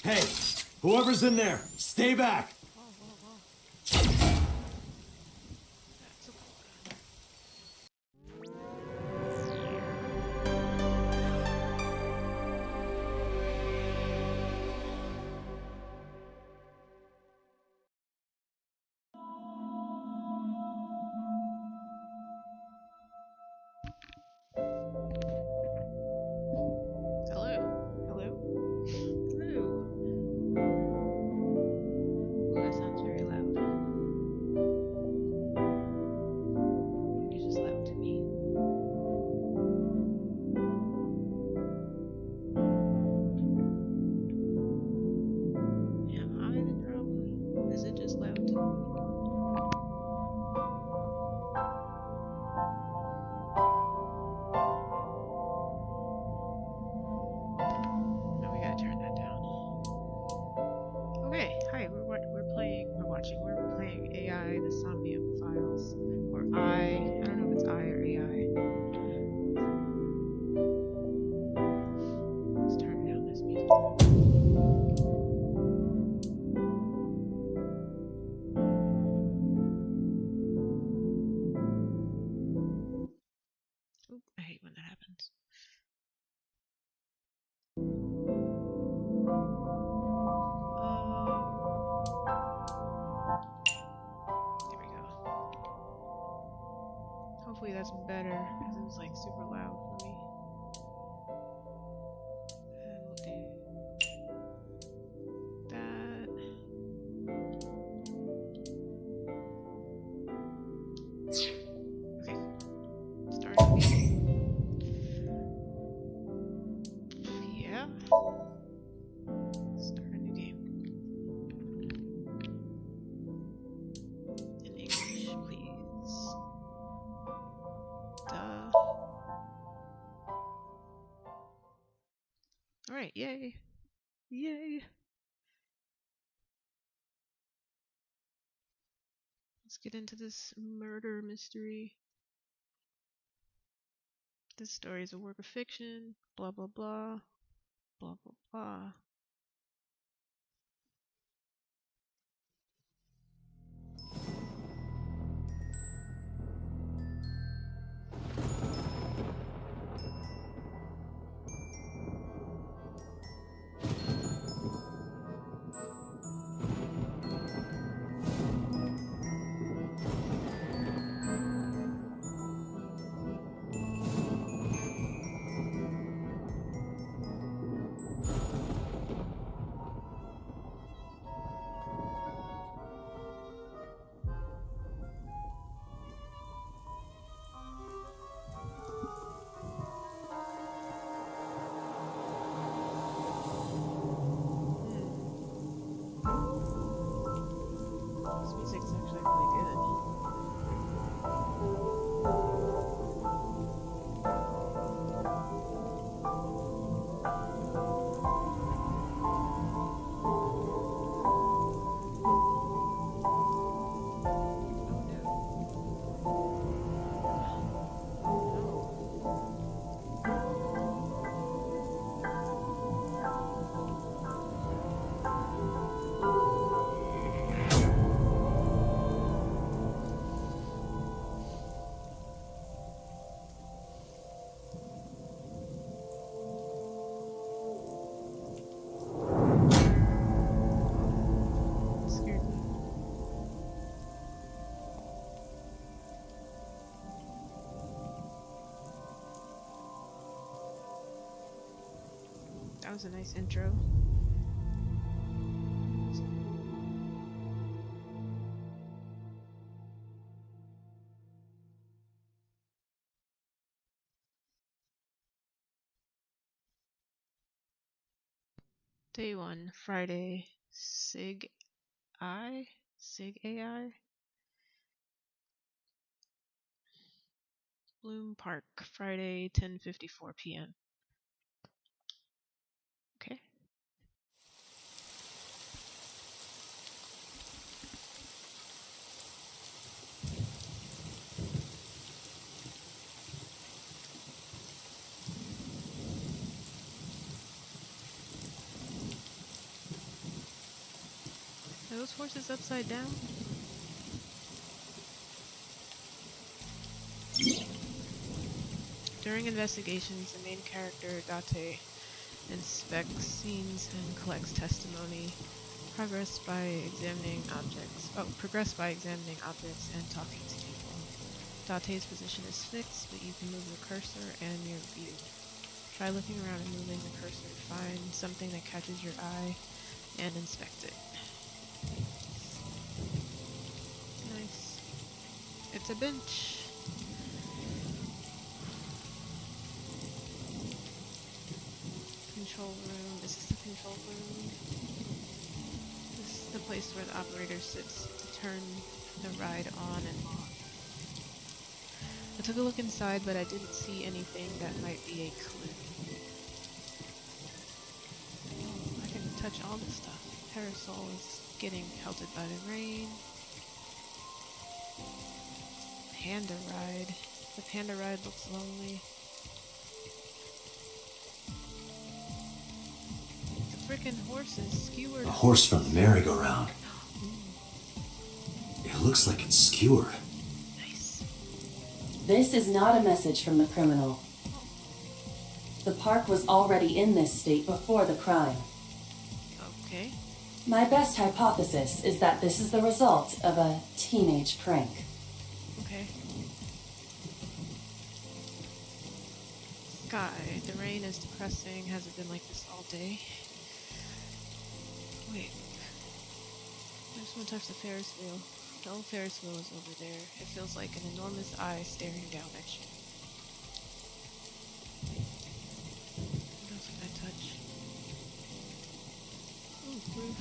Hey, whoever's in there, stay back. We're playing AI, the Somnium files, or I don't know if it's I or AI. Let's turn down this music. Oop, I hate when that happens. There we go. Hopefully that's better, because it was like super loud for me. And we'll do that. Okay. Starting again. Yeah. Start a new game. In English, please. Duh. Alright, yay. Yay. Let's get into this murder mystery. This story is a work of fiction. Blah, blah, blah. Blah, blah, blah. This music's actually really good. That was a nice intro. Day 1, Friday, Sig AI? Bloom Park, Friday, 10:54 p.m. Okay. Are those horses upside down? During investigations, the main character, Date, inspects scenes and collects testimony. Progress by examining objects and talking to people. Date's position is fixed, but you can move the cursor and your view. Try looking around and moving the cursor to find something that catches your eye and inspect it. Nice. It's a bench. Control room. Is this the control room? This is the place where the operator sits to turn the ride on and off. I took a look inside, but I didn't see anything that might be a clue. Oh, I can touch all this stuff. Parasol is getting pelted by the rain. Panda ride. The panda ride looks lonely. The frickin' horse is skewered. A horse from the merry-go-round. It looks like it's skewered. Nice. This is not a message from the criminal. The park was already in this state before the crime. Okay. My best hypothesis is that this is the result of a teenage prank. Okay. Sky. The rain is depressing. Has it been like this all day? Wait. I just want to touch the Ferris wheel. The old Ferris wheel is over there. It feels like an enormous eye staring down at you. What else can I touch? Ooh, roof.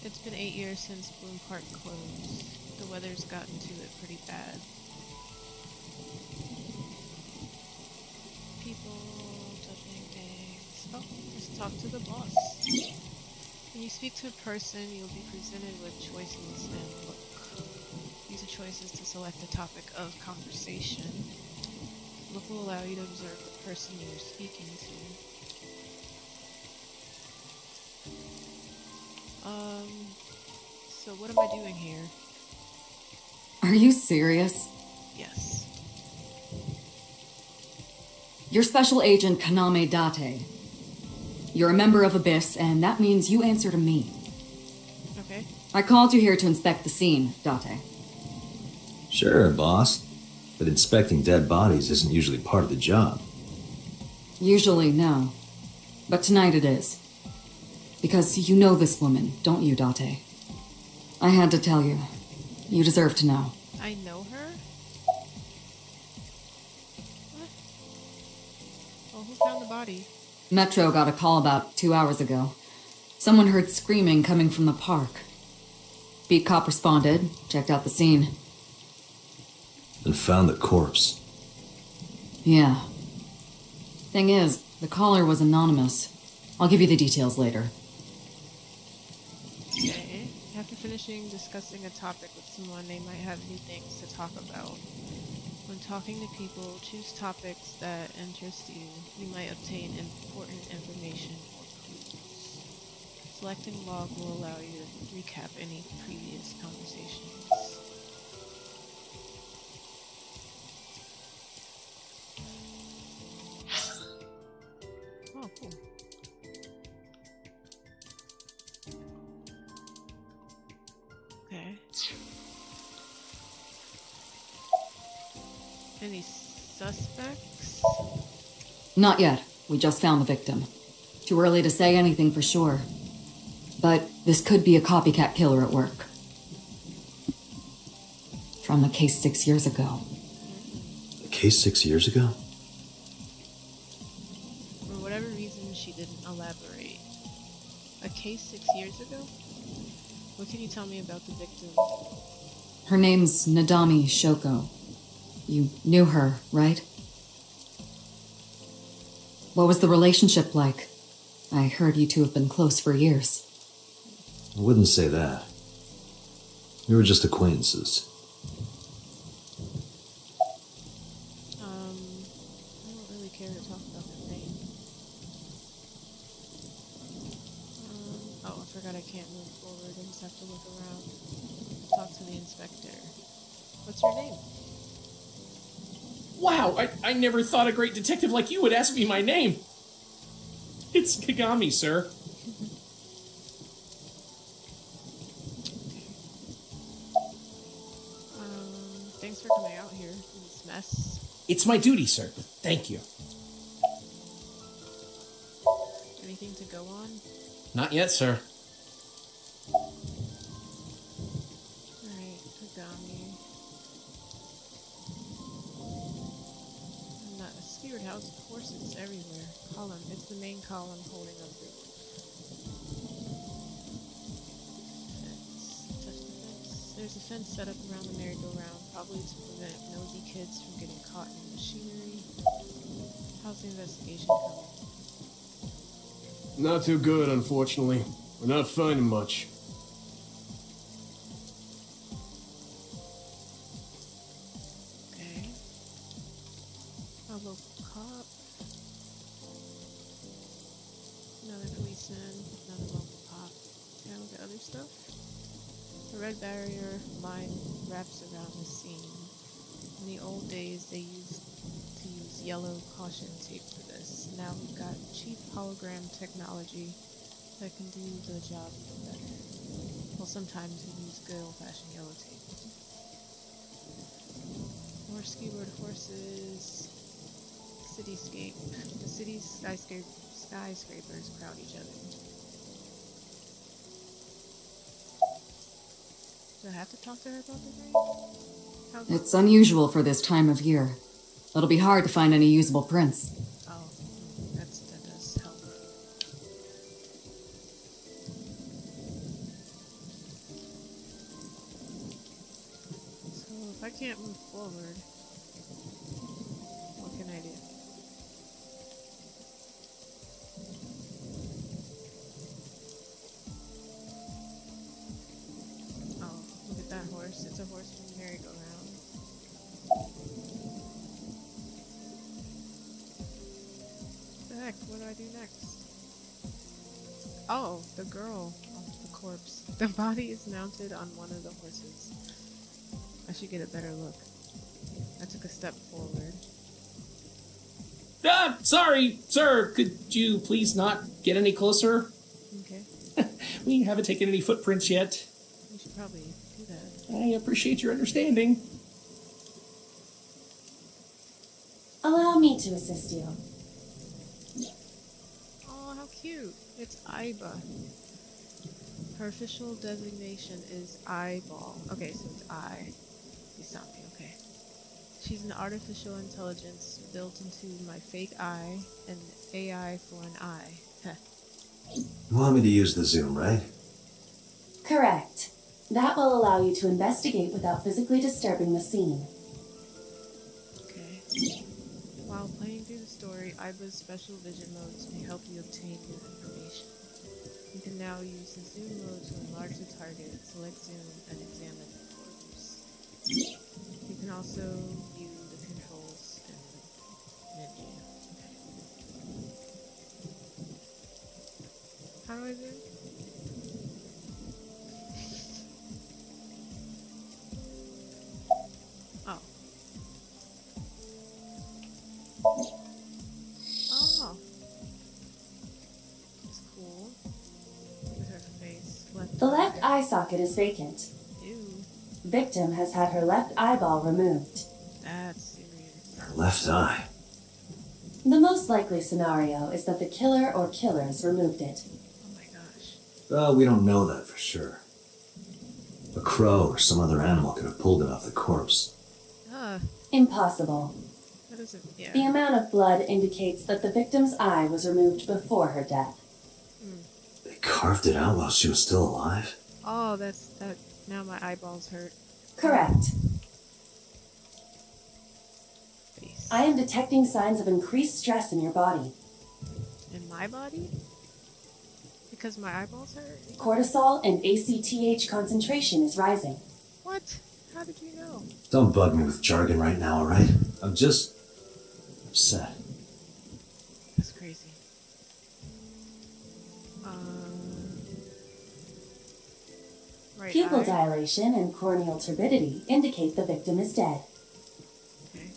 It's been 8 years since Bloom Park closed. The weather's gotten to it pretty bad. People touching things. Oh, let's talk to the boss. When you speak to a person, you'll be presented with choices and look. Use the choices to select the topic of conversation. Look will allow you to observe the person you're speaking to. So what am I doing here? Are you serious? Yes. You're Special Agent Kaname Date. You're a member of Abyss, and that means you answer to me. Okay. I called you here to inspect the scene, Date. Sure, boss. But inspecting dead bodies isn't usually part of the job. Usually, no. But tonight it is. Because you know this woman, don't you, Date? I had to tell you. You deserve to know. I know her? What? Oh, who found the body? Metro got a call about 2 hours ago. Someone heard screaming coming from the park. Beat cop responded, checked out the scene. And found the corpse. Yeah. Thing is, the caller was anonymous. I'll give you the details later. Okay. After finishing discussing a topic with someone, they might have new things to talk about. When talking to people, choose topics that interest you. You might obtain important information or clues. Selecting log will allow you to recap any previous conversations. Oh, cool. Okay. Any suspects? Not yet. We just found the victim. Too early to say anything for sure. But this could be a copycat killer at work. From a case 6 years ago. A case 6 years ago? For whatever reason, she didn't elaborate. A case 6 years ago? What can you tell me about the victim? Her name's Nadami Shoko. You knew her, right? What was the relationship like? I heard you two have been close for years. I wouldn't say that. We were just acquaintances. I don't really care to talk about her name. Oh, I forgot I can't move forward. I just have to look around. Talk to the inspector. What's your name? Wow, I never thought a great detective like you would ask me my name. It's Kagami, sir. Thanks for coming out here in this mess. It's my duty, sir. Thank you. Anything to go on? Not yet, sir. Alright, Kagami. Not a skewered house of horses everywhere. Column. It's the main column holding up the fence. Touch the fence. There's a fence set up around the merry-go-round, probably to prevent nosy kids from getting caught in the machinery. How's the investigation coming? Not too good, unfortunately. We're not finding much. Okay. A local cop. Another policeman. Another local cop. Okay, look at other stuff. The red barrier line wraps around the scene. In the old days, they used to use yellow caution tape for this. Now we've got cheap hologram technology that can do the job even better. Well, sometimes we use good old-fashioned yellow tape. More skewered horses. Cityscape. The city's skyscrapers crowd each other. Do I have to talk to her about the rain? How's it? It's unusual for this time of year. It'll be hard to find any usable prints. Oh, that does help. So if I can't move forward, what can I do? Oh, look at that horse. It's a horse from the merry-go-round. What the heck? What do I do next? Oh, the girl of the corpse. The body is mounted on one of the horses. I should get a better look. I took a step forward. Ah, sorry, sir. Could you please not get any closer? Okay, We haven't taken any footprints yet. we should probably do that. I appreciate your understanding. Allow me to assist you. Oh, how cute. It's Aiba. Her official designation is Eyeball. Okay, so it's I. You stop me, okay. She's an artificial intelligence built into my fake eye, an AI for an eye. Heh. You want me to use the zoom, right? Correct. That will allow you to investigate without physically disturbing the scene. Okay. While playing through the story, Aiba's special vision modes may help you obtain new information. You can now use the zoom mode to enlarge the target, select zoom, and examine the corpse. You can also view the controls in the menu. Okay. How do I zoom? Oh. Oh. That's cool. Look at her face. The left eye socket is vacant. Ew. Victim has had her left eyeball removed. That's serious. Her left eye. The most likely scenario is that the killer or killers removed it. Oh my gosh. Well, we don't know that for sure. A crow or some other animal could have pulled it off the corpse. Impossible. That doesn't. Yeah. The amount of blood indicates that the victim's eye was removed before her death. They carved it out while she was still alive? Oh, that's that. Now my eyeballs hurt. Correct. Face. I am detecting signs of increased stress in your body. In my body? Because my eyeballs hurt? Cortisol and ACTH concentration is rising. What? How did you know? Don't bug me with jargon right now, alright? I'm just upset. That's crazy. Right Pupil eye. dilation and corneal turbidity indicate the victim is dead. Okay.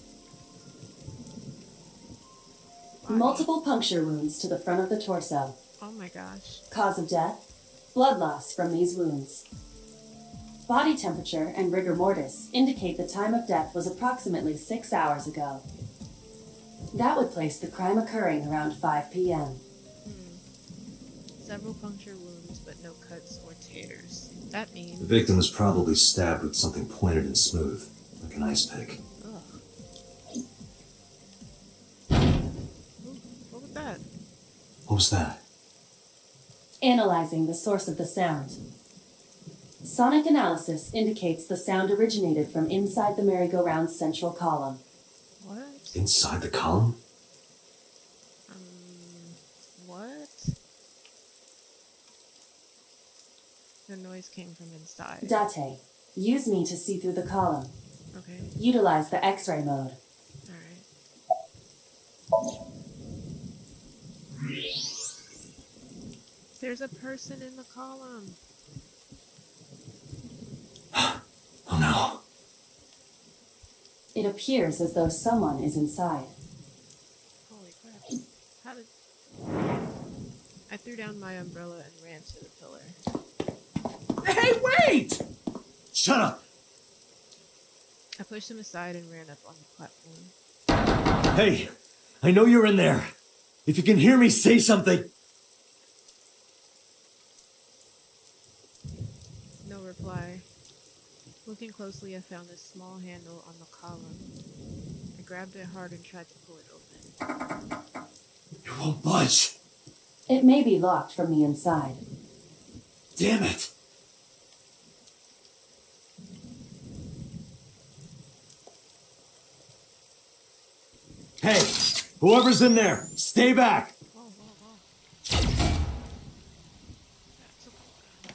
Body. Multiple puncture wounds to the front of the torso. Oh my gosh. Cause of death? Blood loss from these wounds. Body temperature and rigor mortis indicate the time of death was approximately 6 hours ago. That would place the crime occurring around 5 p.m. Several puncture wounds, but no cuts or tears. That means... The victim was probably stabbed with something pointed and smooth, like an ice pick. Ugh. Ooh, what was that? What was that? Analyzing the source of the sound. Sonic analysis indicates the sound originated from inside the merry-go-round's central column. What? Inside the column? What? The noise came from inside. Date, use me to see through the column. Okay, Utilize the X-ray mode. alright. There's a person in the column. Oh no. It appears as though someone is inside. Holy crap. How did... I threw down my umbrella and ran to the pillar. Hey, wait! Shut up! I pushed him aside and ran up on the platform. Hey, I know you're in there. If you can hear me, say something. No reply. Looking closely, I found a small handle on the column. I grabbed it hard and tried to pull it open. You won't budge. It may be locked from the inside. Damn it. Hey, whoever's in there, stay back. Whoa, whoa, whoa. That's a cool gun.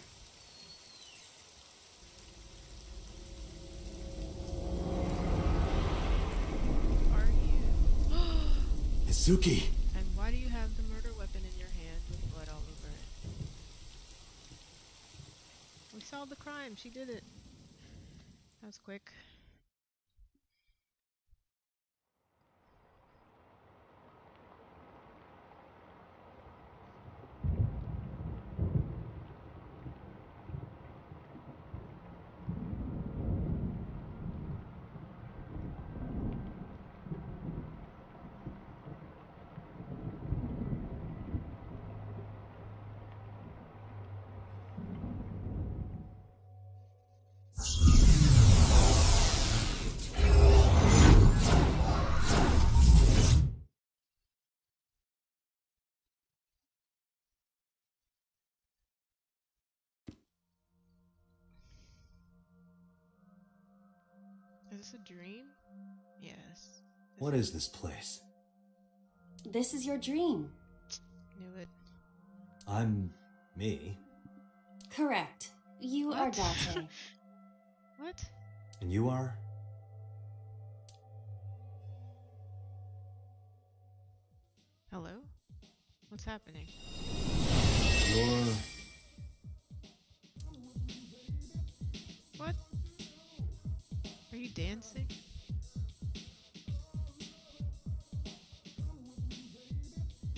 Who are you? Izuki. And why do you have the murder weapon in your hand with blood all over it? We solved the crime. She did it. That was quick. Is this a dream? Yes. What is this place? This is your dream. Knew it. I'm me, Correct. You are What? Date. What? and you are? Hello? What's happening? You're... What? Are you dancing?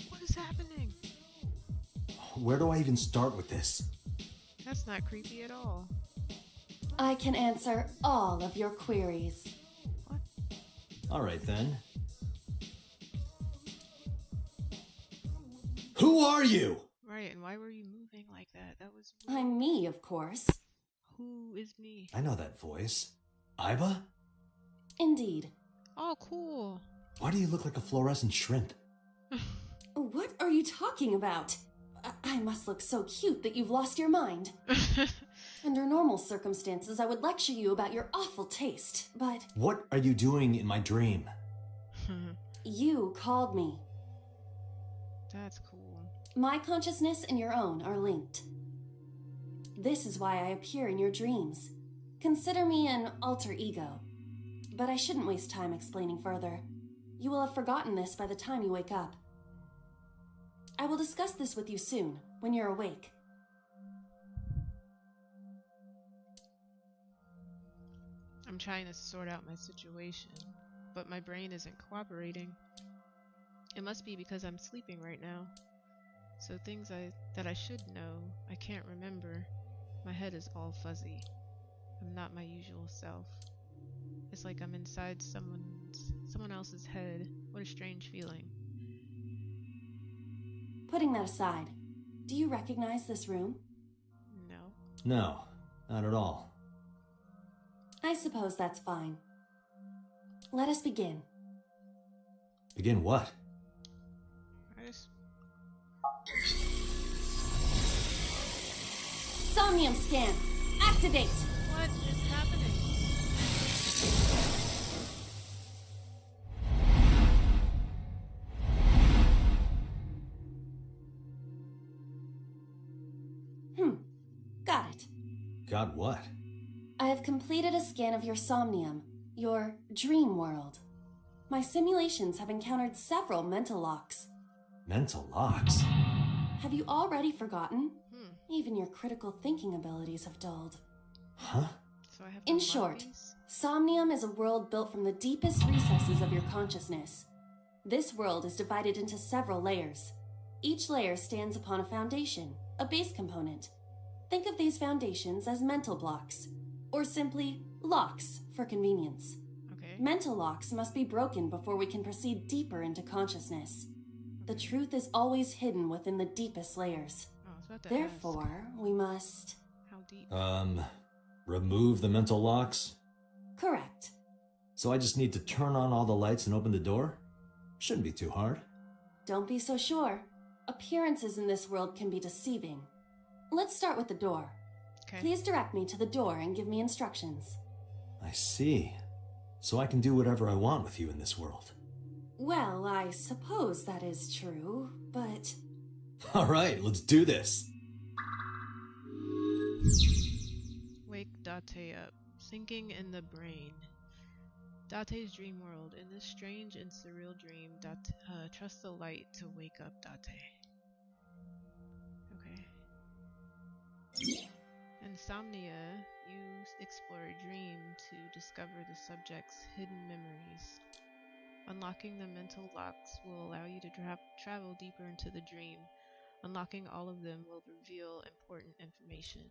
What is happening? Where do I even start with this? That's not creepy at all. I can answer all of your queries. What? All right, then. Who are you? Right, and why were you moving like that? That was weird. I'm me, of course. Who is me? I know that voice. Iba? Indeed. Oh, cool. Why do you look like a fluorescent shrimp? What are you talking about? I must look so cute that you've lost your mind. Under normal circumstances, I would lecture you about your awful taste, but What are you doing in my dream? you called me. That's cool. My consciousness and your own are linked. This is why I appear in your dreams. Consider me an alter ego. But I shouldn't waste time explaining further. You will have forgotten this by the time you wake up. I will discuss this with you soon, when you're awake. I'm trying to sort out my situation, but my brain isn't cooperating. It must be because I'm sleeping right now. So things that I should know, I can't remember. My head is all fuzzy. I'm not my usual self. It's like I'm inside someone else's head. What a strange feeling. Putting that aside, do you recognize this room? No. No, not at all. I suppose that's fine. Let us begin. Begin what? I just... Somnium scan! Activate! What is happening? Got it. Got what? I have completed a scan of your Somnium, your dream world. My simulations have encountered several mental locks. Mental locks? Have you already forgotten? Even your critical thinking abilities have dulled. Huh? So I have to In unlock short, these? Somnium is a world built from the deepest recesses of your consciousness. This world is divided into several layers. Each layer stands upon a foundation, a base component. Think of these foundations as mental blocks, or simply locks for convenience. Okay. Mental locks must be broken before we can proceed deeper into consciousness. The truth is always hidden within the deepest layers. Oh, I was about to Therefore, we must... ask, how deep? Remove the mental locks? Correct. So I just need to turn on all the lights and open the door? Shouldn't be too hard. Don't be so sure. Appearances in this world can be deceiving. Let's start with the door. Okay. Please direct me to the door and give me instructions. I see. So I can do whatever I want with you in this world. Well, I suppose that is true, but... Alright, let's do this. Wake Date up, sinking in the brain. Date's dream world. In this strange and surreal dream, trust the light to wake up Date. Okay. In Somnia, you explore a dream to discover the subject's hidden memories. Unlocking the mental locks will allow you to travel deeper into the dream. Unlocking all of them will reveal important information.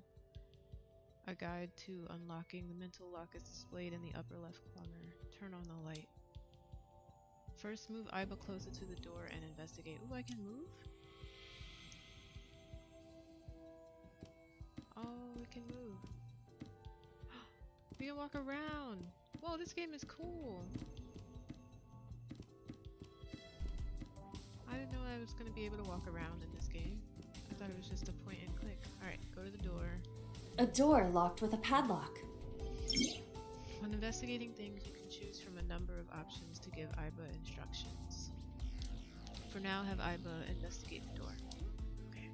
A guide to unlocking the mental lock is displayed in the upper left corner. Turn on the light. First, move Iba closer to the door and investigate. Ooh, I can move? Oh, we can move. We can walk around. Whoa, this game is cool. I didn't know I was going to be able to walk around in this game. I thought it was just a point and click. Alright, go to the door. A door locked with a padlock. When investigating things, you can choose from a number of options to give Iba instructions. For now, have Iba investigate the door. Okay.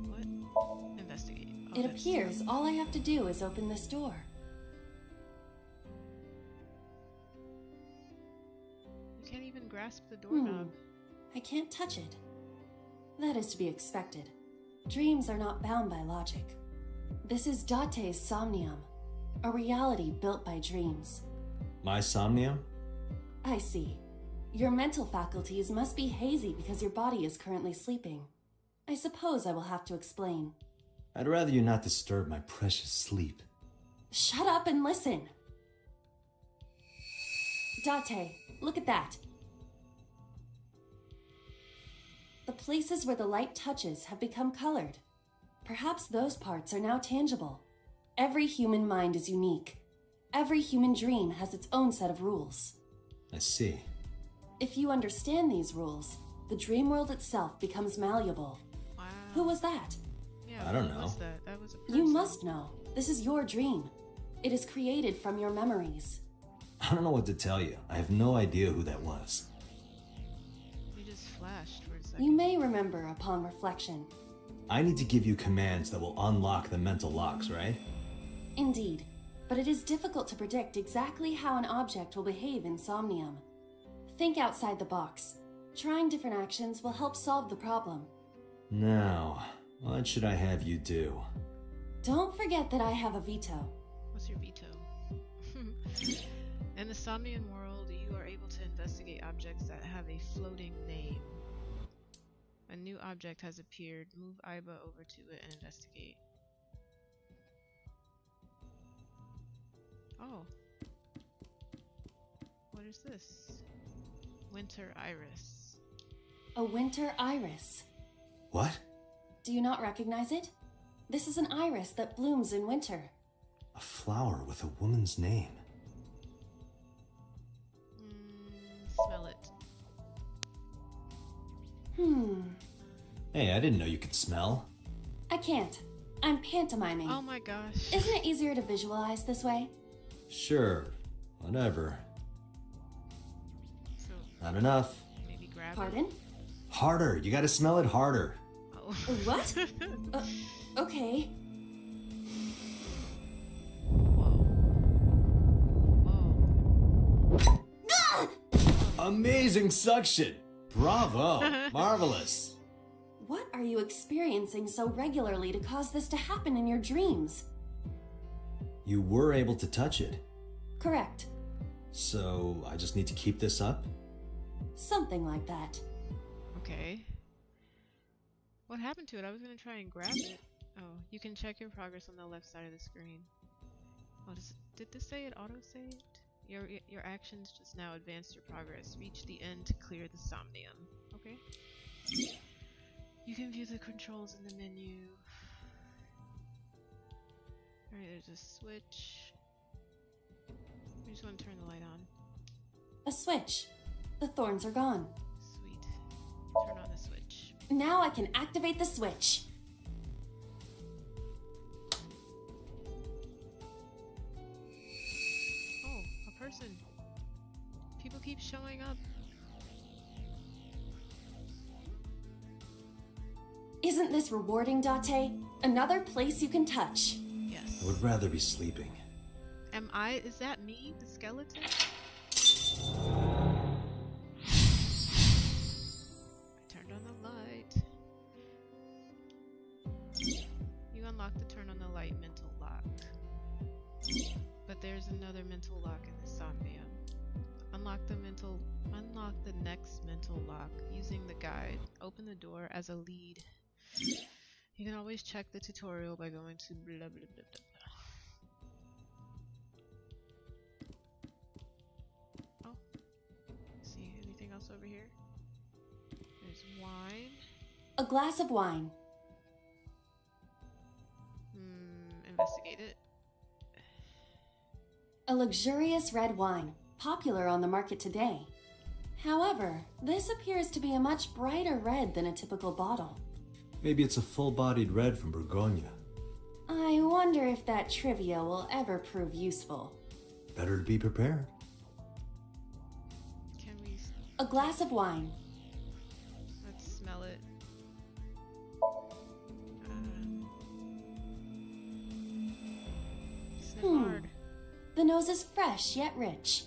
What? Investigate. Oh, It that's- appears all I have to do is open this door. You can't even grasp the doorknob. I can't touch it. That is to be expected. Dreams are not bound by logic. This is Date's Somnium, a reality built by dreams. My Somnium? I see. Your mental faculties must be hazy because your body is currently sleeping. I suppose I will have to explain. I'd rather you not disturb my precious sleep. Shut up and listen! Date, look at that. The places where the light touches have become colored. Perhaps those parts are now tangible. Every human mind is unique. Every human dream has its own set of rules. I see. If you understand these rules, the dream world itself becomes malleable. Wow. Who was that? Yeah, I don't what know. was that? That was a person. You must know. This is your dream. It is created from your memories. I don't know what to tell you. I have no idea who that was. You just flashed for a second. You may remember upon reflection. I need to give you commands that will unlock the mental locks, right? Indeed, but it is difficult to predict exactly how an object will behave in Somnium. Think outside the box. Trying different actions will help solve the problem. Now, what should I have you do? Don't forget that I have a veto. What's What's your veto? In the Somnium world, you are able to investigate objects that have a floating name. A new object has appeared. Move Iba over to it and investigate. Oh. What is this? Winter Iris. A winter iris. What? Do you not recognize it? This is an iris that blooms in winter. A flower with a woman's name. Smell it. Hey, I didn't know you could smell. I can't. I'm pantomiming. Oh my gosh. Isn't it easier to visualize this way? Sure, whatever. So Not enough. maybe grab Pardon? Harder, you gotta smell it harder. it. Oh. What? Okay. Whoa. Whoa. Amazing suction! Bravo! Marvelous! What are you experiencing so regularly to cause this to happen in your dreams? You were able to touch it, Correct. so I just need to keep this up? Something like that. Okay. What happened to it? I was gonna try and grab it. Oh, you can check your progress on the left side of the screen. Oh, did this say it auto-saved? Your actions just now advanced your progress. Reach the end to clear the Somnium. Okay. You can view the controls in the menu. Alright, there's a switch. I just want to turn the light on. A switch. The thorns are gone. Sweet. Turn on the switch. Now I can activate the switch. Oh, a person. People keep showing up. Isn't this rewarding, Date? Another place you can touch. Yes. I would rather be sleeping. Is that me, the skeleton? I turned on the light. You unlock the turn on the light mental lock. But there's another mental lock in the Somnium. Unlock the next mental lock using the guide. Open the door as a lead. You can always check the tutorial by going to blah blah blah blah blah. Oh. See anything else over here? There's wine. A glass of wine. Investigate it. A luxurious red wine, popular on the market today. However, this appears to be a much brighter red than a typical bottle. Maybe it's a full-bodied red from Bourgogne. I wonder if that trivia will ever prove useful. Better to be prepared. Can we... A glass of wine. Let's smell it. Sniff hard. The nose is fresh yet rich.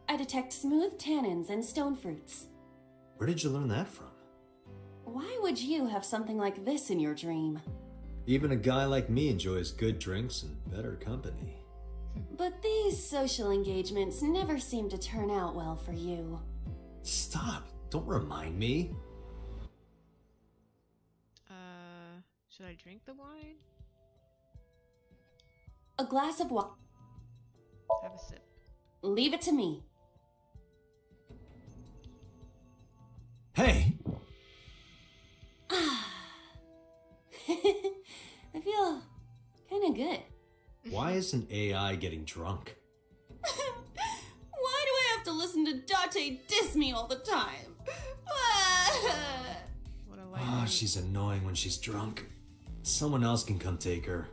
I detect smooth tannins and stone fruits. Where did you learn that from? Why would you have something like this in your dream? Even a guy like me enjoys good drinks and better company. But these social engagements never seem to turn out well for you. Stop! Don't remind me. Should I drink the wine? A glass of wine. Have a sip. Leave it to me. Hey! I feel kinda good. Why isn't AI getting drunk? Why do I have to listen to Date diss me all the time? What a light. Ah, she's annoying when she's drunk. Someone else can come take her.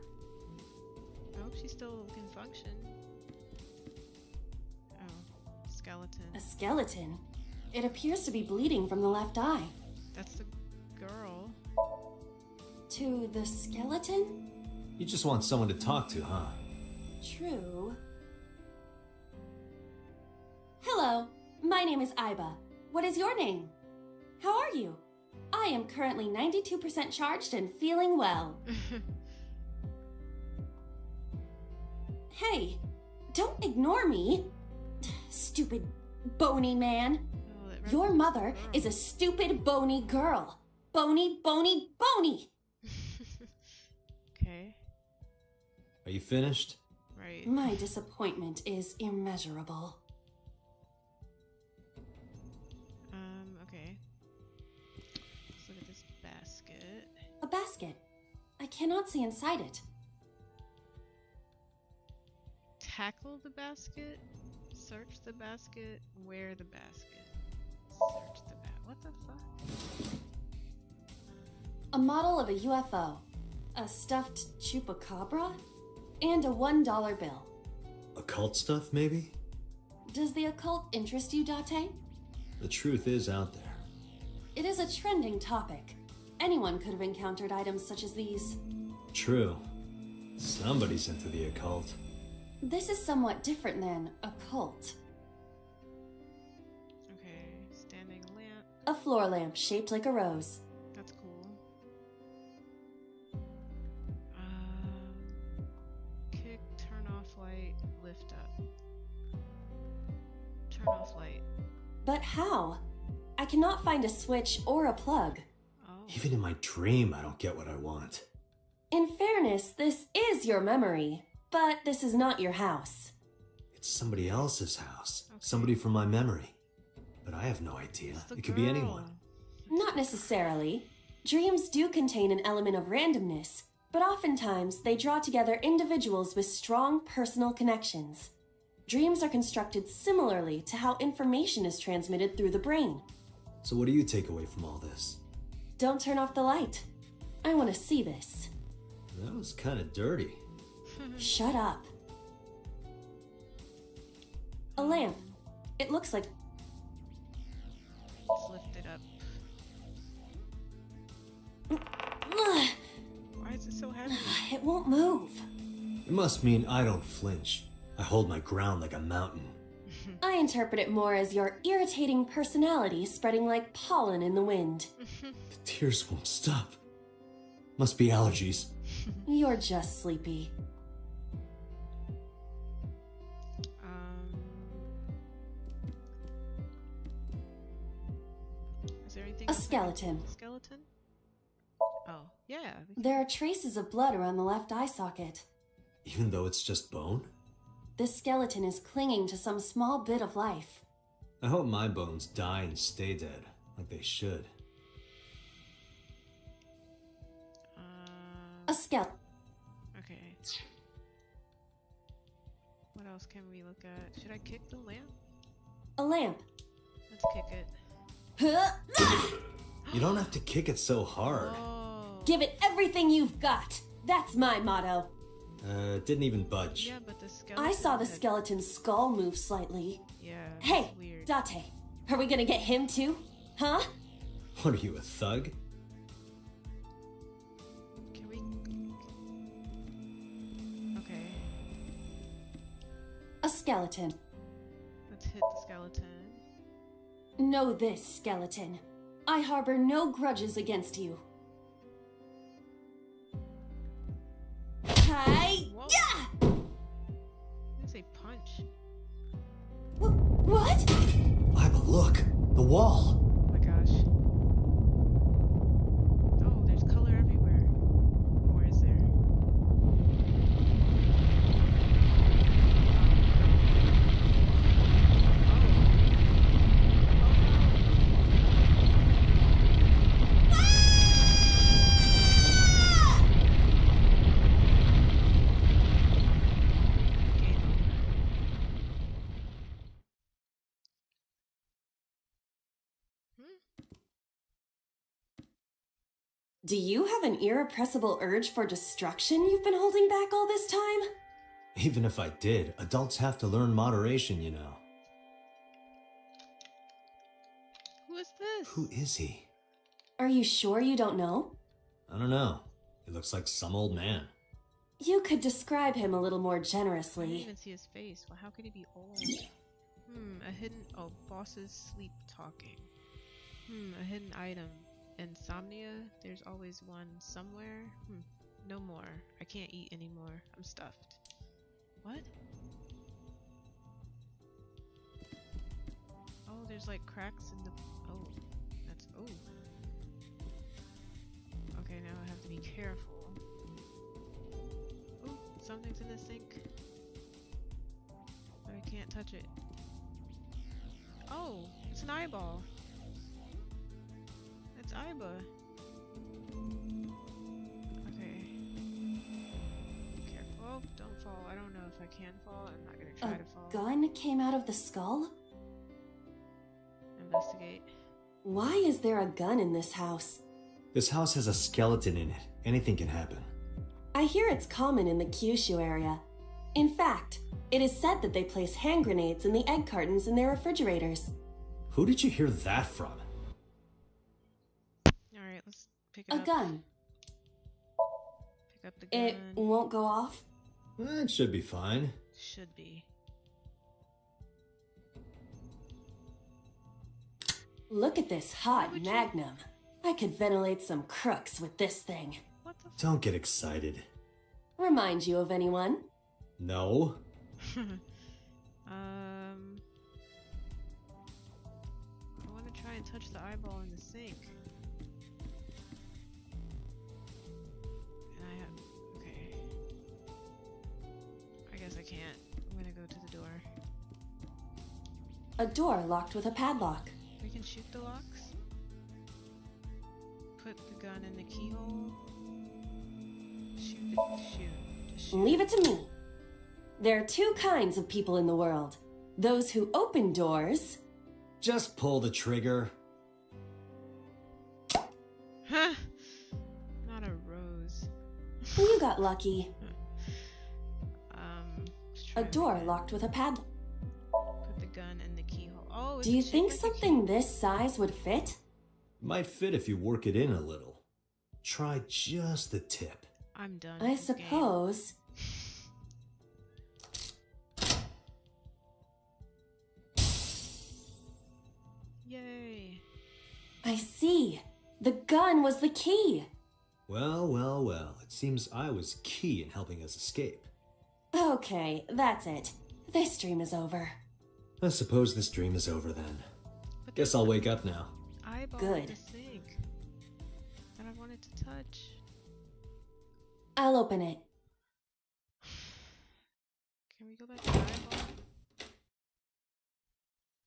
I hope she still can function. Oh, skeleton. A skeleton. It appears to be bleeding from the left eye. That's the girl. To the skeleton? You just want someone to talk to, huh? True. Hello, my name is Iba. What is your name? How are you? I am currently 92% charged and feeling well. Hey, don't ignore me. Stupid bony man. Oh, that Your reference mother girl. is a stupid bony girl. Bony, bony, bony. Okay, Are you finished? right. My disappointment is immeasurable. Okay. Let's look at this basket. A basket. I cannot see inside it. Tackle the basket. Search the basket. Wear the basket. Search the what the fuck? A model of a UFO, a stuffed chupacabra, and a $1 bill. Occult stuff, maybe? Does the occult interest you, Date? The truth is out there. It is a trending topic. Anyone could have encountered items such as these. True. Somebody's into the occult. This is somewhat different than a cult. Okay, standing lamp. A floor lamp shaped like a rose. That's cool. Kick, turn off light, lift up. Turn off light. But how? I cannot find a switch or a plug. Oh. Even in my dream, I don't get what I want. In fairness, this is your memory, but this is not your house. It's somebody else's house. Okay. Somebody from my memory. But I have no idea. It's the It could be girl. anyone. Not necessarily. Dreams do contain an element of randomness, but oftentimes they draw together individuals with strong personal connections. Dreams are constructed similarly to how information is transmitted through the brain. So what do you take away from all this? Don't turn off the light. I want to see this. That was kind of dirty. Shut up. A lamp. It looks like... Let's lift it up. Ugh, Why is it so heavy? it won't move. It must mean I don't flinch. I hold my ground like a mountain. I interpret it more as your irritating personality spreading like pollen in the wind. The tears won't stop. Must be allergies. You're just sleepy. Is there anything A else I can- skeleton. Skeleton? Oh, yeah. There are traces of blood around the left eye socket. Even though it's just bone? This skeleton is clinging to some small bit of life. I hope my bones die and stay dead, like they should. A skeleton. Okay. What else can we look at? Should I kick the lamp? A lamp. Let's kick it. You don't have to kick it so hard. Oh. Give it everything you've got. That's my motto. It didn't even budge. Yeah, but the skeleton. I saw the had- skeleton's skull move slightly. Yeah. Hey, that's weird. Date, are we gonna get him too? Huh? What are you, a thug? Can we? Okay. A skeleton. Let's hit the skeleton. Know this, skeleton. I harbor no grudges against you. Hi! Whoa. Yeah! It's a punch. What? Iba, look! The wall! Oh my gosh. Oh, there's color everywhere. Or is there? Game over. Do you have an irrepressible urge for destruction you've been holding back all this time? Even if I did, adults have to learn moderation, you know. Who is this? Who is he? Are you sure you don't know? I don't know. He looks like some old man. You could describe him a little more I didn't generously. even see his face. Well, how could he be old? A hidden. Oh, bosses sleep talking. A hidden item. Insomnia. There's always one somewhere. No more. I can't eat anymore. I'm stuffed. What? Oh, there's like cracks in the. Oh, that's. Oh. Okay, now I have to be careful. Oh, something's in the sink. But I can't touch it. Oh, it's an eyeball. It's Iba. Okay. Careful. Oh, don't fall. I don't know if I can fall. I'm not gonna try to fall. A gun came out of the skull? Investigate. Why is there a gun in this house? This house has a skeleton in it. Anything can happen. I hear it's common in the Kyushu area. In fact, it is said that they place hand grenades in the egg cartons in their refrigerators. Who did you hear that from? Alright, let's pick it A up. gun. Pick up the gun. It won't go off? It should be fine. Should be. Look at this hot magnum. I could ventilate some crooks with this thing. What the Don't get excited. Remind you of anyone? No? I want to try and touch the eyeball in the sink. And I have. Okay. I guess I can't. I'm gonna go to the door. A door locked with a padlock. We can shoot the locks. Put the gun in the keyhole. Shoot it. Shoot. Just shoot. Leave it to me. There are two kinds of people in the world. Those who open doors. Just pull the trigger. Huh. Not a rose. You got lucky. Let's A try door again. locked with a padlock. Put the gun in the keyhole. Oh, is Do you it shaped think like a something this size would fit? Might fit if you work it in a little. Try just the tip. I'm done. I with this game. suppose. Yay. I see. The gun was the key. Well, well, well. It seems I was key in helping us escape. Okay, that's it. This dream is over. I suppose this dream is over then. But Guess I'll wake up now. eyeball Good. in the sink that I wanted to touch. I'll open it. Can we go back to the eyeball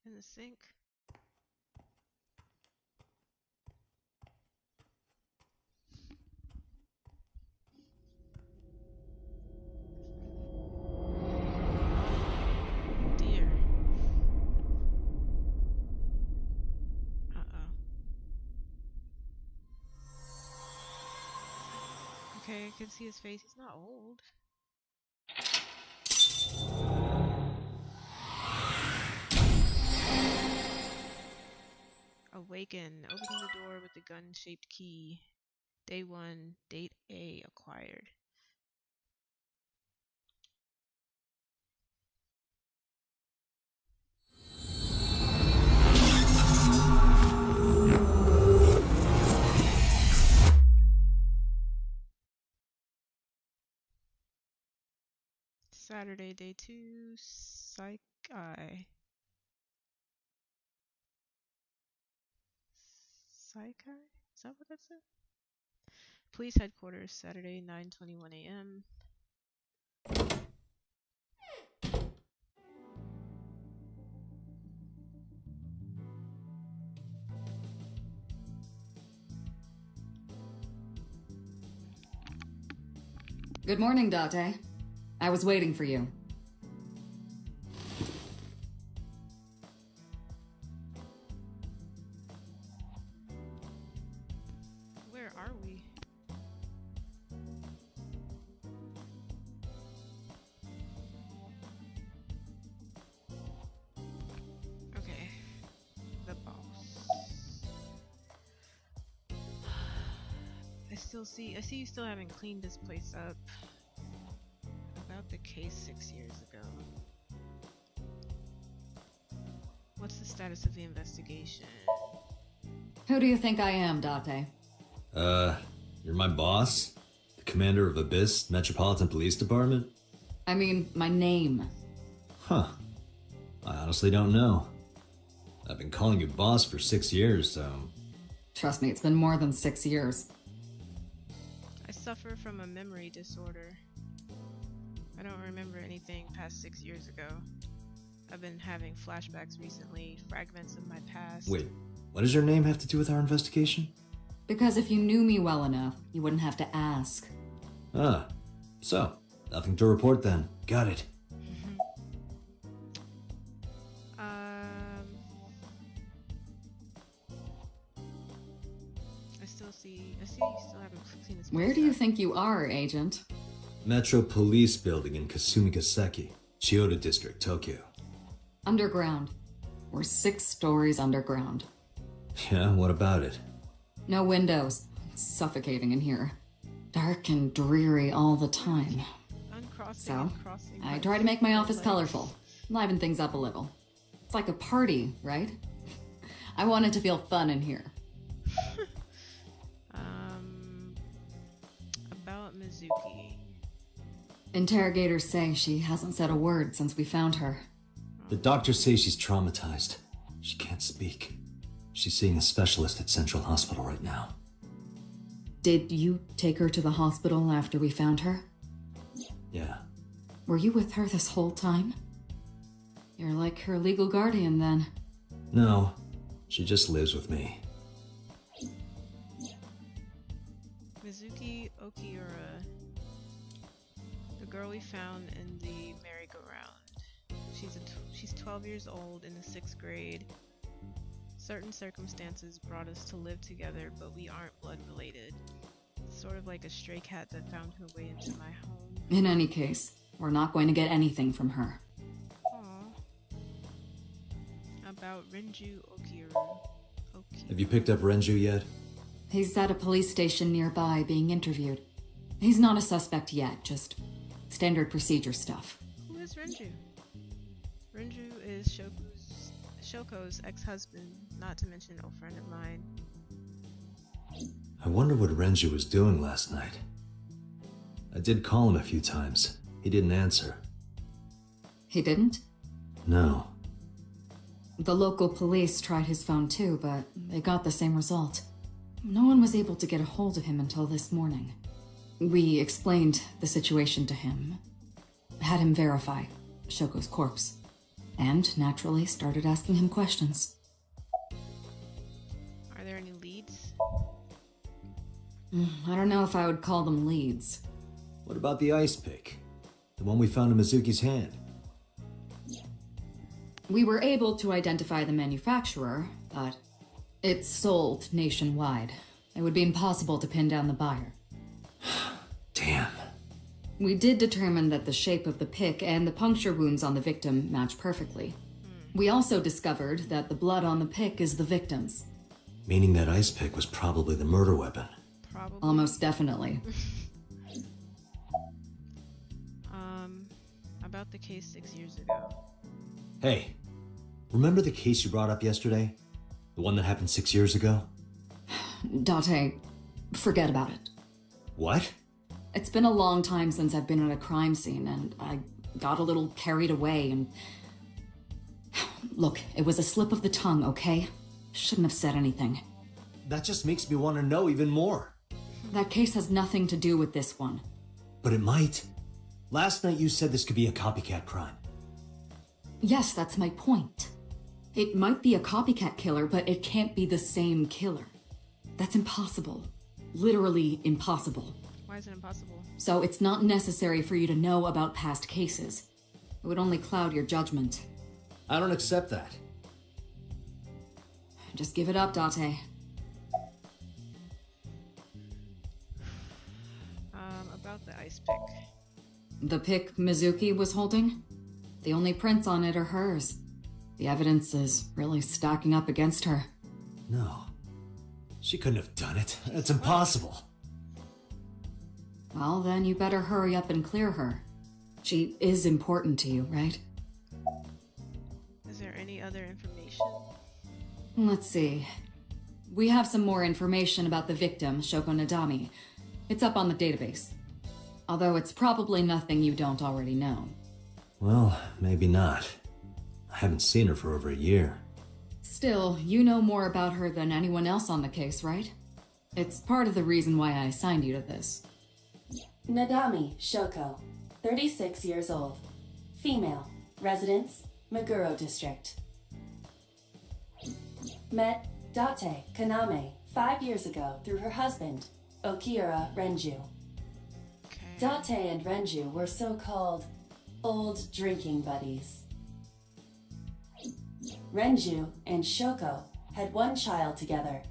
in the sink? Dear. Uh-oh. Okay, I can see his face. He's not old. Awaken. Opening the door with the gun-shaped key. Day 1, date A acquired. Saturday, day 2, psych eye. Psych eye? Is that what that said? Police headquarters, Saturday, 9:21 a.m. Good morning, Date. I was waiting for you. Where are we? Okay. The boss. I see you still haven't cleaned this place up. About the case 6 years ago. What's the status of the investigation? Who do you think I am, Date? You're my boss? The commander of Abyss Metropolitan Police Department? I mean, my name. Huh. I honestly don't know. I've been calling you boss for 6 years, so... Trust me, it's been more than 6 years. I suffer from a memory disorder. I don't remember anything past 6 years ago. I've been having flashbacks recently, fragments of my past. Wait, what does your name have to do with our investigation? Because if you knew me well enough, you wouldn't have to ask. Ah, so, nothing to report then. Got it. I see you still haven't seen this. Where do you think you are, Agent? Metro Police Building in Kasumigaseki, Chiyoda District, Tokyo. Underground. We're 6 stories underground. Yeah, what about it? No windows. It's suffocating in here. Dark and dreary all the time. So, I try to make my office colorful, liven things up a little. It's like a party, right? I want it to feel fun in here. About Mizuki. Interrogators say she hasn't said a word since we found her. The doctors say she's traumatized. She can't speak. She's seeing a specialist at Central Hospital right now. Did you take her to the hospital after we found her? Yeah. Were you with her this whole time? You're like her legal guardian then. No, she just lives with me. Mizuki Okiura. The girl we found in the merry-go-round. She's 12 years old in the 6th grade. Certain circumstances brought us to live together, but we aren't blood related. It's sort of like a stray cat that found her way into my home. In any case, we're not going to get anything from her. Aww. About Renju Okiura. Have you picked up Renju yet? He's at a police station nearby being interviewed. He's not a suspect yet, just standard procedure stuff. Who is Renju? Renju is Shoko's ex-husband, not to mention a friend of mine. I wonder what Renju was doing last night. I did call him a few times. He didn't answer. He didn't? No. The local police tried his phone too, but they got the same result. No one was able to get a hold of him until this morning. We explained the situation to him, had him verify Shoko's corpse, and naturally started asking him questions. Are there any leads? I don't know if I would call them leads. What about the ice pick? The one we found in Mizuki's hand? We were able to identify the manufacturer, but it's sold nationwide. It would be impossible to pin down the buyer. Damn. We did determine that the shape of the pick and the puncture wounds on the victim match perfectly. We also discovered that the blood on the pick is the victim's. Meaning that ice pick was probably the murder weapon. Probably. Almost definitely. About the case 6 years ago. Hey, remember the case you brought up yesterday? The one that happened 6 years ago? Date, forget about it. What? It's been a long time since I've been at a crime scene, and I got a little carried away, and... Look, it was a slip of the tongue, okay? Shouldn't have said anything. That just makes me want to know even more. That case has nothing to do with this one. But it might. Last night you said this could be a copycat crime. Yes, that's my point. It might be a copycat killer, but it can't be the same killer. That's impossible. Literally impossible. Why is it impossible? So it's not necessary for you to know about past cases. It would only cloud your judgment. I don't accept that. Just give it up, Date. About the ice pick. The pick Mizuki was holding? The only prints on it are hers. The evidence is really stacking up against her. No. She couldn't have done it. It's impossible. Well, then you better hurry up and clear her. She is important to you, right? Is there any other information? Let's see. We have some more information about the victim, Shoko Nadami. It's up on the database. Although it's probably nothing you don't already know. Well, maybe not. I haven't seen her for over a year. Still, you know more about her than anyone else on the case, right? It's part of the reason why I assigned you to this. Nadami Shoko, 36 years old. Female. Residence, Meguro District. Met Date Kaname 5 years ago through her husband, Okira Renju. Okay. Date and Renju were so-called old drinking buddies. Renju and Shoko had one child together,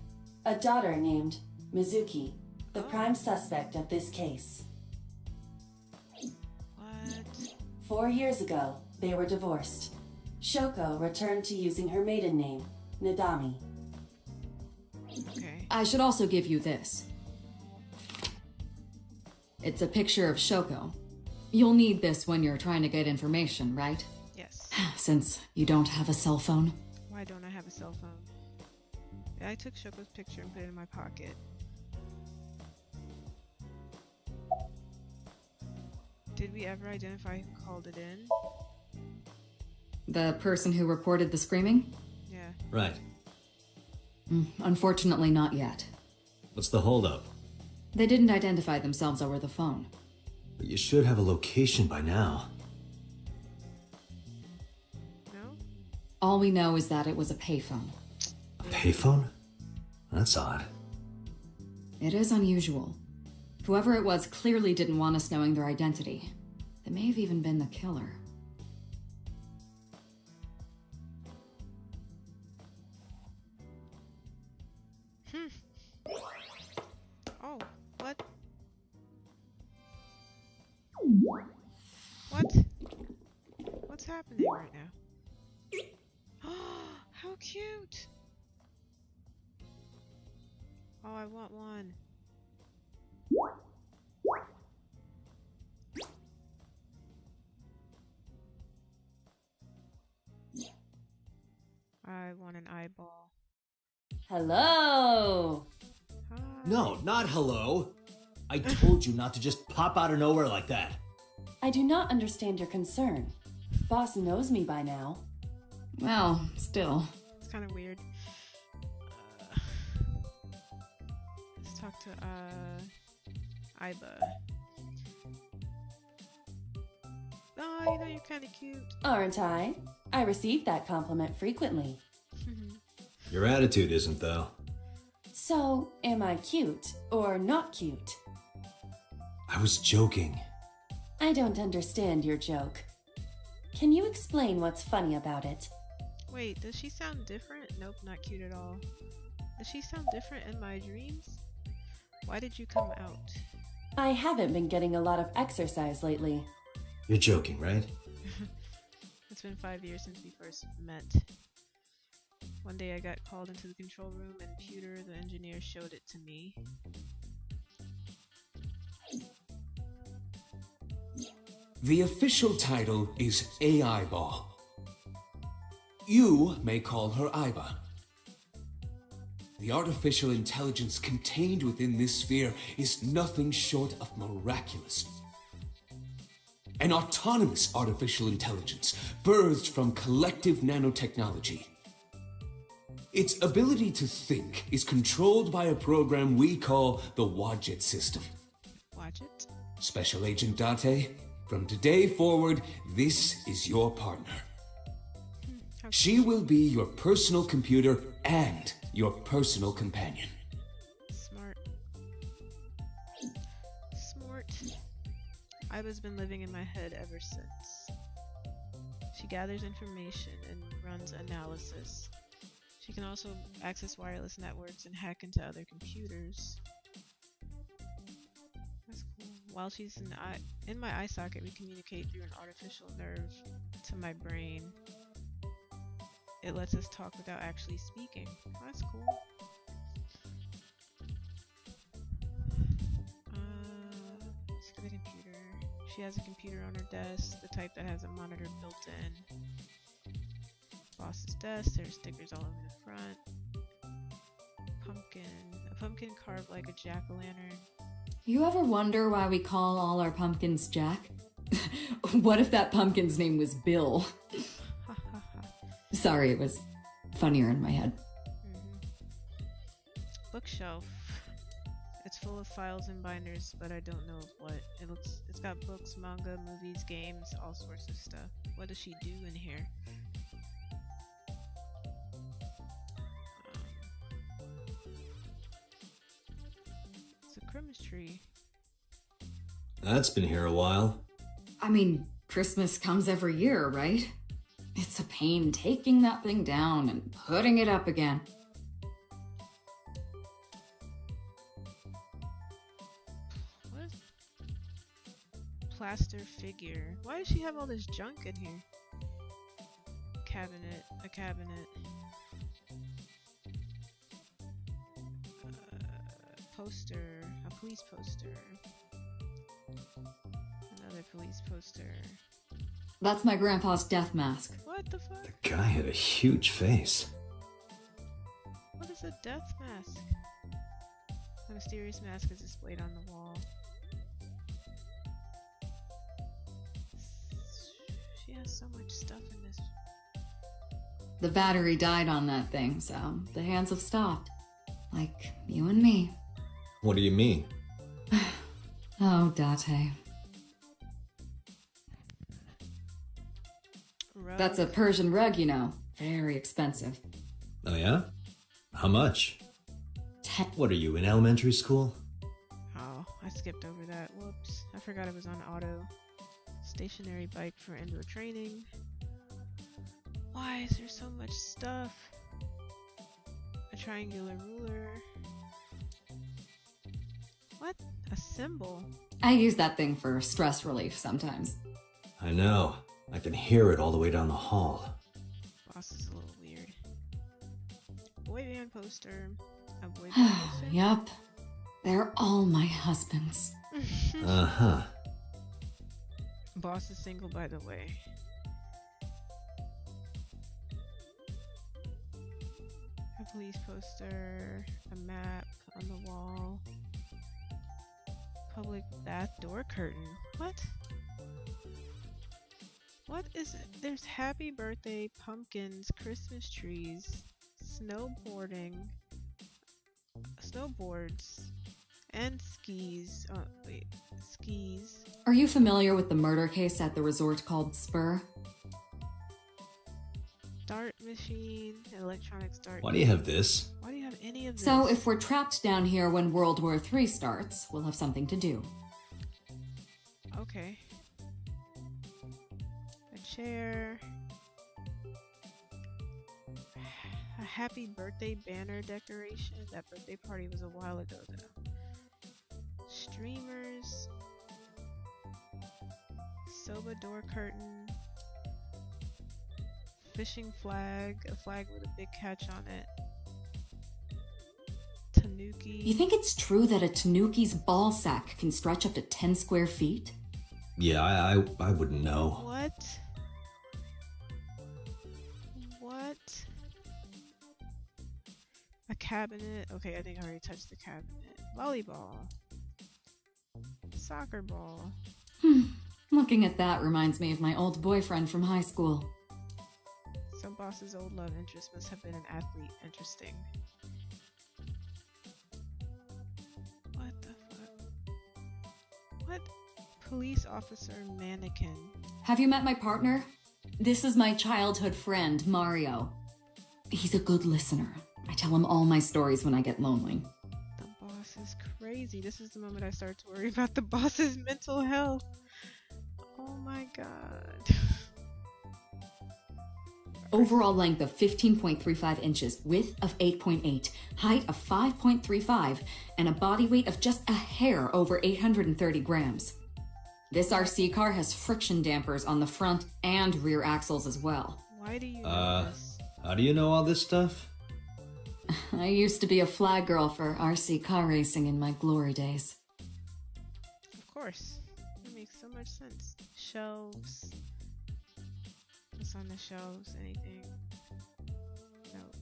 a daughter named Mizuki, the prime suspect of this case. What? 4 years ago, they were divorced. Shoko returned to using her maiden name, Nadami. Okay. I should also give you this. It's a picture of Shoko. You'll need this when you're trying to get information, right? Yes. Since you don't have a cell phone. Why don't I have a cell phone? Yeah, I took Shoko's picture and put it in my pocket. Did we ever identify who called it in? The person who reported the screaming? Yeah. Right. Unfortunately, not yet. What's the holdup? They didn't identify themselves over the phone. But you should have a location by now. No? All we know is that it was a payphone. A payphone? That's odd. It is unusual. Whoever it was clearly didn't want us knowing their identity. They may have even been the killer. Oh, what? What? What's happening right now? How cute! Oh, I want one. I want an eyeball. Hello! Hi. No, not hello. I told you not to just pop out of nowhere like that. I do not understand your concern. Boss knows me by now. Well, still. It's kind of weird. Let's talk to, Iba. Oh, you know you're kind of cute. Aren't I? I receive that compliment frequently. Your attitude isn't, though. So, am I cute or not cute? I was joking. I don't understand your joke. Can you explain what's funny about it? Wait, does she sound different? Nope, not cute at all. Does she sound different in my dreams? Why did you come out? I haven't been getting a lot of exercise lately. You're joking, right? It's been 5 years since we first met. One day I got called into the control room and Pewter, the engineer, showed it to me. The official title is AI Ball. You may call her Iba. The artificial intelligence contained within this sphere is nothing short of miraculous. An autonomous artificial intelligence birthed from collective nanotechnology. Its ability to think is controlled by a program we call the Wadjet system. Watch it. Special Agent Date, from today forward, this is your partner. How She will be your personal computer and your personal companion. smart. Smart. Iba's been living in my head ever since. She gathers information and runs analysis. She can also access wireless networks and hack into other computers. That's cool. While she's in my eye socket, we communicate through an artificial nerve to my brain. It lets us talk without actually speaking. That's cool. Let's get a computer. She has a computer on her desk, the type that has a monitor built in. Boss's desk, there's stickers all over the front. Pumpkin. A pumpkin carved like a jack-o'-lantern. You ever wonder why we call all our pumpkins Jack? What if that pumpkin's name was Bill? Sorry, it was funnier in my head. Bookshelf. It's full of files and binders, but I don't know of what. It's got books, manga, movies, games, all sorts of stuff. What does she do in here? It's a Christmas tree. That's been here a while. I mean, Christmas comes every year, right? It's a pain taking that thing down and putting it up again. What is plaster figure? Why does she have all this junk in here? Cabinet, a cabinet. Poster, a police poster. Another police poster. That's my grandpa's death mask. What the fuck? The guy had a huge face. What is a death mask? A mysterious mask is displayed on the wall. She has so much stuff in this. The battery died on that thing, so the hands have stopped. Like you and me. What do you mean? Oh, Date. Rug. That's a Persian rug, you know. Very expensive. Oh yeah? How much? 10. What are you, in elementary school? Oh, I skipped over that. Whoops. I forgot it was on auto. Stationary bike for indoor training. Why is there so much stuff? A triangular ruler. What? A symbol? I use that thing for stress relief sometimes. I know. I can hear it all the way down the hall. Boss is a little weird. Boy band poster. A boy band poster? Yup. They're all my husbands. Uh-huh. Boss is single, by the way. A police poster. A map on the wall. Public bath door curtain. What? What is it? There's happy birthday, pumpkins, Christmas trees, snowboarding, snowboards, and skis. Wait, skis. Are you familiar with the murder case at the resort called Spur? Dart machine, electronics dart. Why do you have this? Why do you have any of this? So if we're trapped down here when World War III starts, we'll have something to do. Okay. A chair. A happy birthday banner decoration. That birthday party was a while ago though. Streamers. Soba door curtain. Fishing flag. A flag with a big catch on it. Tanuki. You think it's true that a tanuki's ball sack can stretch up to 10 square feet? Yeah, I wouldn't know. What? What? A cabinet. Okay, I think I already touched the cabinet. Volleyball. Soccer ball. Looking at that reminds me of my old boyfriend from high school. Some boss's old love interest must have been an athlete. Interesting. What the fuck? What? Police officer mannequin. Have you met my partner? This is my childhood friend, Mario. He's a good listener. I tell him all my stories when I get lonely. The boss is crazy. This is the moment I start to worry about the boss's mental health. Oh my god. Overall length of 15.35 inches, width of 8.8, height of 5.35, and a body weight of just a hair over 830 grams. This RC car has friction dampers on the front and rear axles as well. Why do you know this? How do you know all this stuff? I used to be a flag girl for RC car racing in my glory days. Of course. That makes so much sense. Shelves. What's on the shelves? Anything? Nope.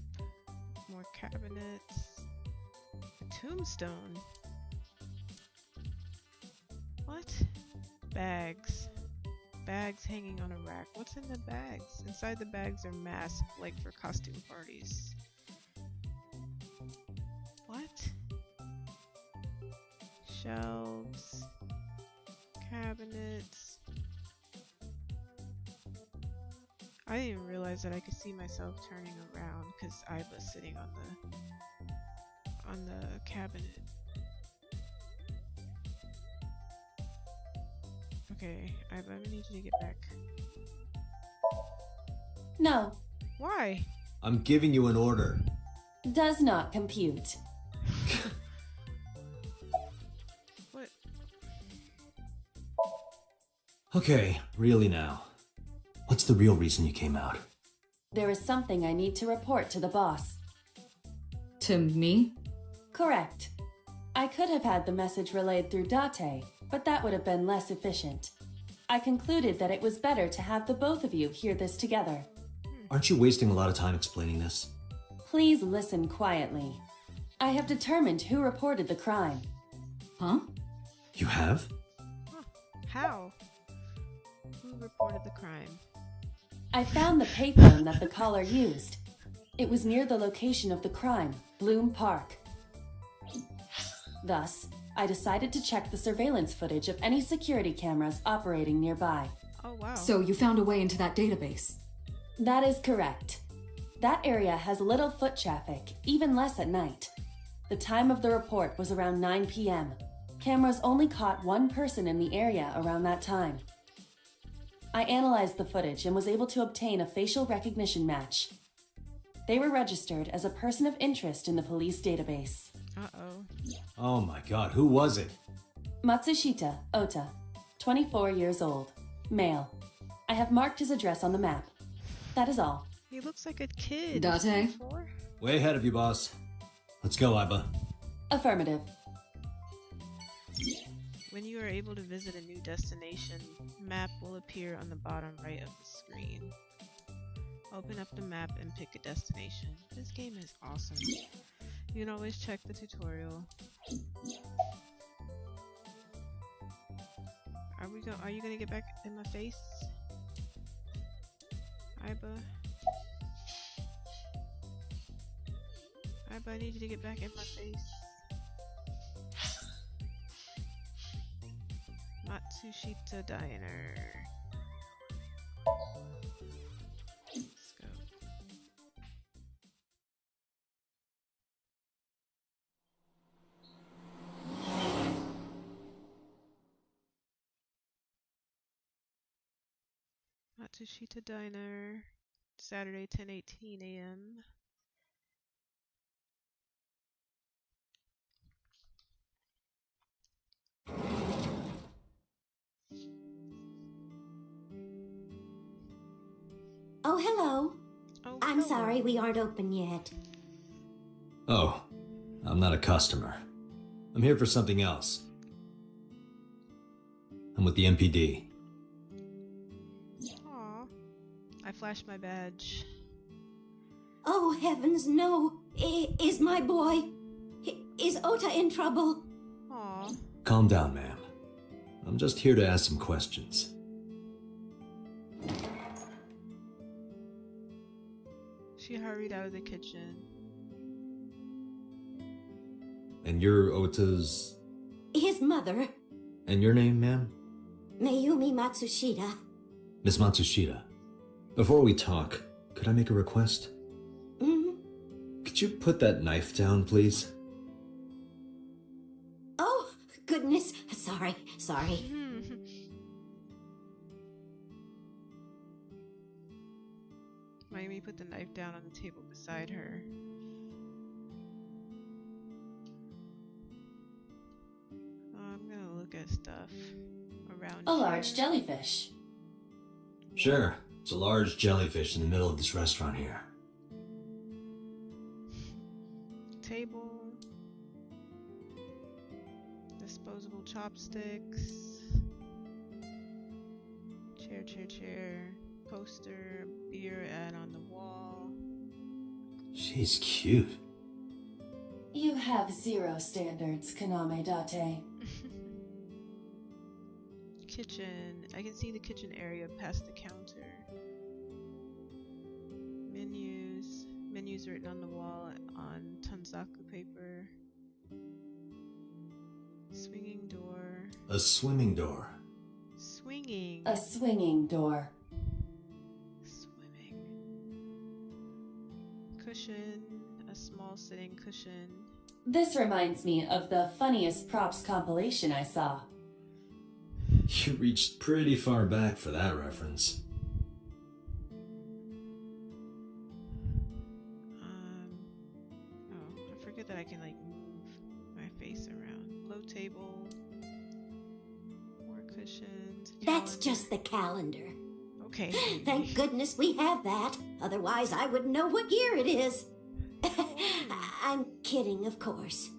More cabinets. A tombstone. What? Bags. Bags hanging on a rack. What's in the bags? Inside the bags are masks, like for costume parties. What? Shelves. Cabinets. I didn't even realize that I could see myself turning around because I was sitting on the cabinet. Okay, I need you to get back. No, Why? I'm giving you an order. does not compute. What? Okay, really now. What's the real reason you came out? There is something I need to report to the boss. To me? Correct. I could have had the message relayed through Date, but that would have been less efficient. I concluded that it was better to have the both of you hear this together. Aren't you wasting a lot of time explaining this? Please listen quietly. I have determined who reported the crime. Huh? You have? Huh. How? Who reported the crime? I found the payphone that the caller used. It was near the location of the crime, Bloom Park. Thus, I decided to check the surveillance footage of any security cameras operating nearby. Oh wow. So you found a way into that database? That is correct. That area has little foot traffic, even less at night. The time of the report was around 9 p.m. Cameras only caught one person in the area around that time. I analyzed the footage and was able to obtain a facial recognition match. They were registered as a person of interest in the police database. Uh-oh. Oh my god, who was it? Matsushita Ota, 24 years old, male. I have marked his address on the map. That is all. He looks like a kid. Date? 24? Way ahead of you, boss. Let's go, Iba. Affirmative. When you are able to visit a new destination, map will appear on the bottom right of the screen. Open up the map and pick a destination. This game is awesome. You can always check the tutorial. Are you gonna get back in my face? Iba, I need you to get back in my face. Matsushita Diner. Let's go. Matsushita Diner, Saturday, 10:18 a.m. Oh, hello. Oh, I'm hello. sorry we aren't open yet. Oh, I'm not a customer. I'm here for something else. I'm with the MPD. Aw. I flashed my badge. Oh, heavens, no. Is my boy... Is Ota in trouble? Aw. Calm down, ma'am. I'm just here to ask some questions. She hurried out of the kitchen. And you're Ota's... His mother, And your name, ma'am? Mayumi Matsushita. Miss Matsushita. Before we talk, could I make a request? Could you put that knife down, please? Oh, goodness. Sorry. Mayumi put the knife down on the table beside her. I'm gonna look at stuff around A here. large jellyfish. Sure. It's a large jellyfish in the middle of this restaurant here. Table. Disposable chopsticks. Chair. Poster, beer ad on the wall. She's cute. You have zero standards, Kaname Date. Kitchen. I can see the kitchen area past the counter. Menus. Menus written on the wall on Tanzaku paper. Swinging door. A swimming door. Swinging. A swinging door. Swimming. Cushion. A small sitting cushion. This reminds me of the funniest props compilation I saw. You reached pretty far back for that reference. Oh, I forget that I can like move my face around. Low table. More cushions. That's calendar. just the calendar. Okay. Thank goodness we have that. Otherwise, I wouldn't know what year it is. I'm kidding, of course.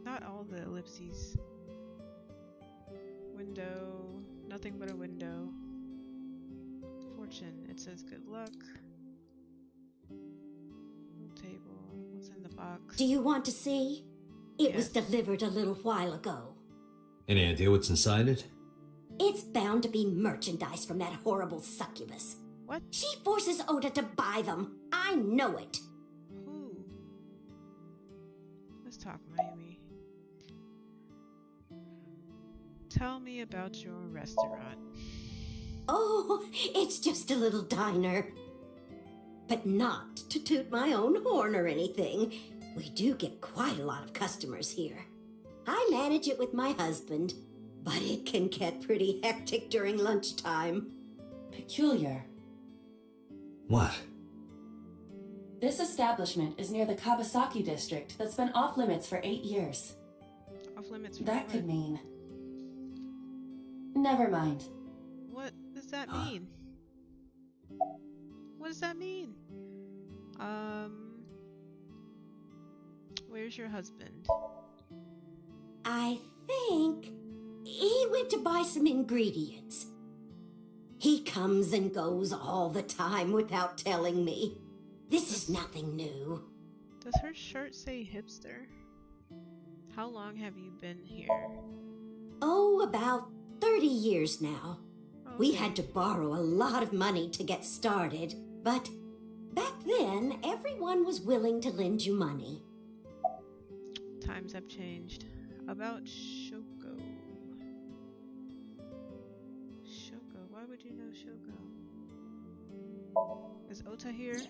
Not all the ellipses. Window. Nothing but a window. Fortune. It says good luck. Low table. What's in the box? Do you want to see? It was Yes. delivered a little while ago. Any idea what's inside it? It's bound to be merchandise from that horrible succubus. What? She forces Ota to buy them. I know it. Who? Let's talk, Mayumi. Tell me about your restaurant. Oh, it's just a little diner. But not to toot my own horn or anything. We do get quite a lot of customers here. I manage it with my husband, but it can get pretty hectic during lunchtime. Peculiar. What? This establishment is near the Kabasaki district that's been off limits for 8 years. Off limits for That what? could mean... Never mind. What does that mean? What does that mean? Where's your husband? I think he went to buy some ingredients. He comes and goes all the time without telling me. This is nothing new. Does her shirt say hipster? How long have you been here? Oh, about 30 years now. We Okay. had to borrow a lot of money to get started, but back then, everyone was willing to lend you money. Times have changed. About Shoko. Shoko. Why would you know Shoko? Is Ota here?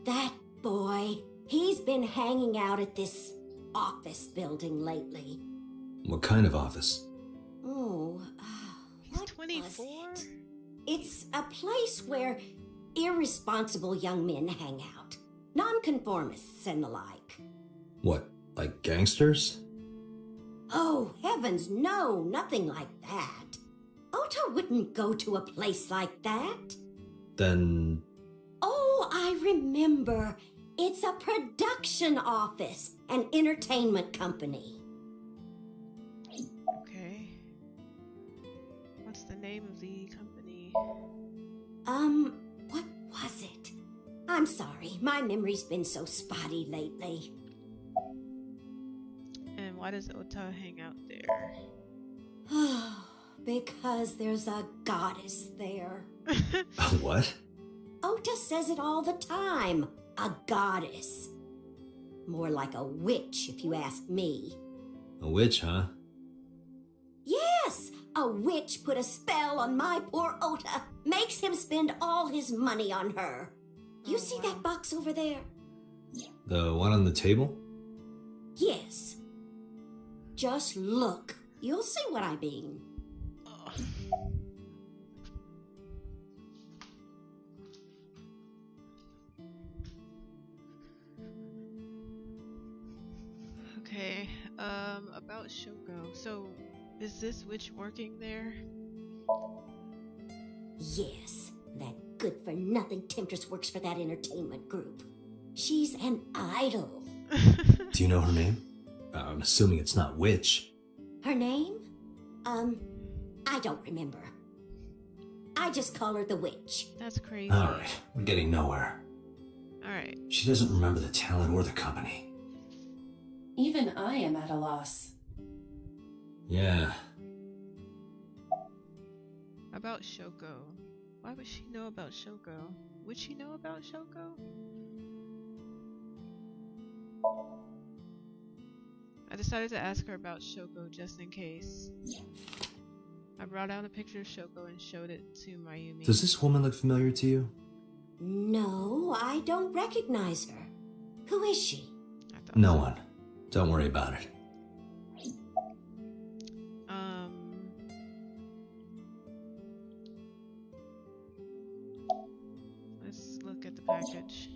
That boy, he's been hanging out at this office building lately. What kind of office? Oh, He's what 24? was it? It's a place where irresponsible young men hang out. Nonconformists and the like. What, like gangsters? Oh, heavens, no, nothing like that. Ota wouldn't go to a place like that. Then... Oh, I remember. It's a production office, an entertainment company. Okay. What's the name of the company? What was it? I'm sorry, my memory's been so spotty lately. And why does Ota hang out there? Because there's a goddess there. What? Ota says it all the time. A goddess. More like a witch, if you ask me. A witch, huh? Yes, a witch put a spell on my poor Ota. Makes him spend all his money on her. You see that box over there? The one on the table? Yes. Just look. You'll see what I mean. Ugh. Okay, about Shoko. So, is this witch working there? Yes, that good-for-nothing temptress works for that entertainment group. She's an idol. Do you know her name? I'm assuming it's not witch. Her name? I don't remember. I just call her the witch. That's crazy. Alright, we're getting nowhere. Alright. She doesn't remember the talent or the company. Even I am at a loss. Yeah. About Shoko. Why would she know about Shoko? Would she know about Shoko? I decided to ask her about Shoko just in case. I brought out a picture of Shoko and showed it to Mayumi. Does this woman look familiar to you? No, I don't recognize her. Who is she? I thought No so. one. Don't worry about it. Let's look at the package.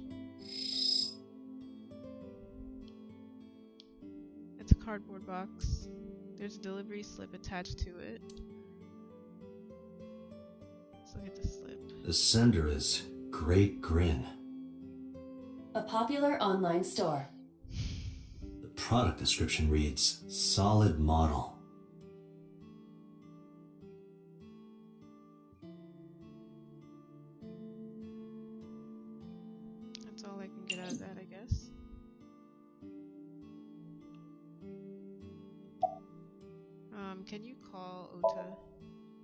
It's a cardboard box. There's a delivery slip attached to it. Let's look at the slip. The sender is Great Grin. A popular online store. The product description reads, solid model. That's all I can get out of that, I guess. Can you call Ota?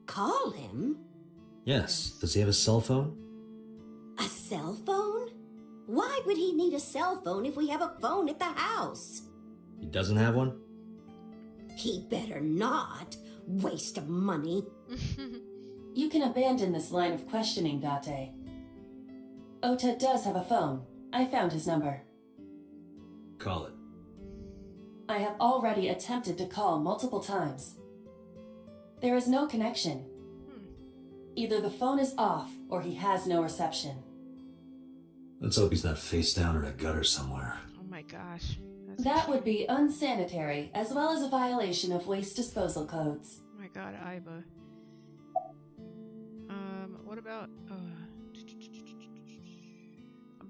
Call him? Yes. Does he have a cell phone? A cell phone? Why would he need a cell phone if we have a phone at the house? He doesn't have one? He better not. Waste of money. You can abandon this line of questioning, Date. Ota does have a phone. I found his number. Call it. I have already attempted to call multiple times. There is no connection. Either the phone is off, or he has no reception. Let's hope he's not face down in a gutter somewhere. Oh my gosh. That's That would be unsanitary, as well as a violation of waste disposal codes. Oh my god, Aiba. What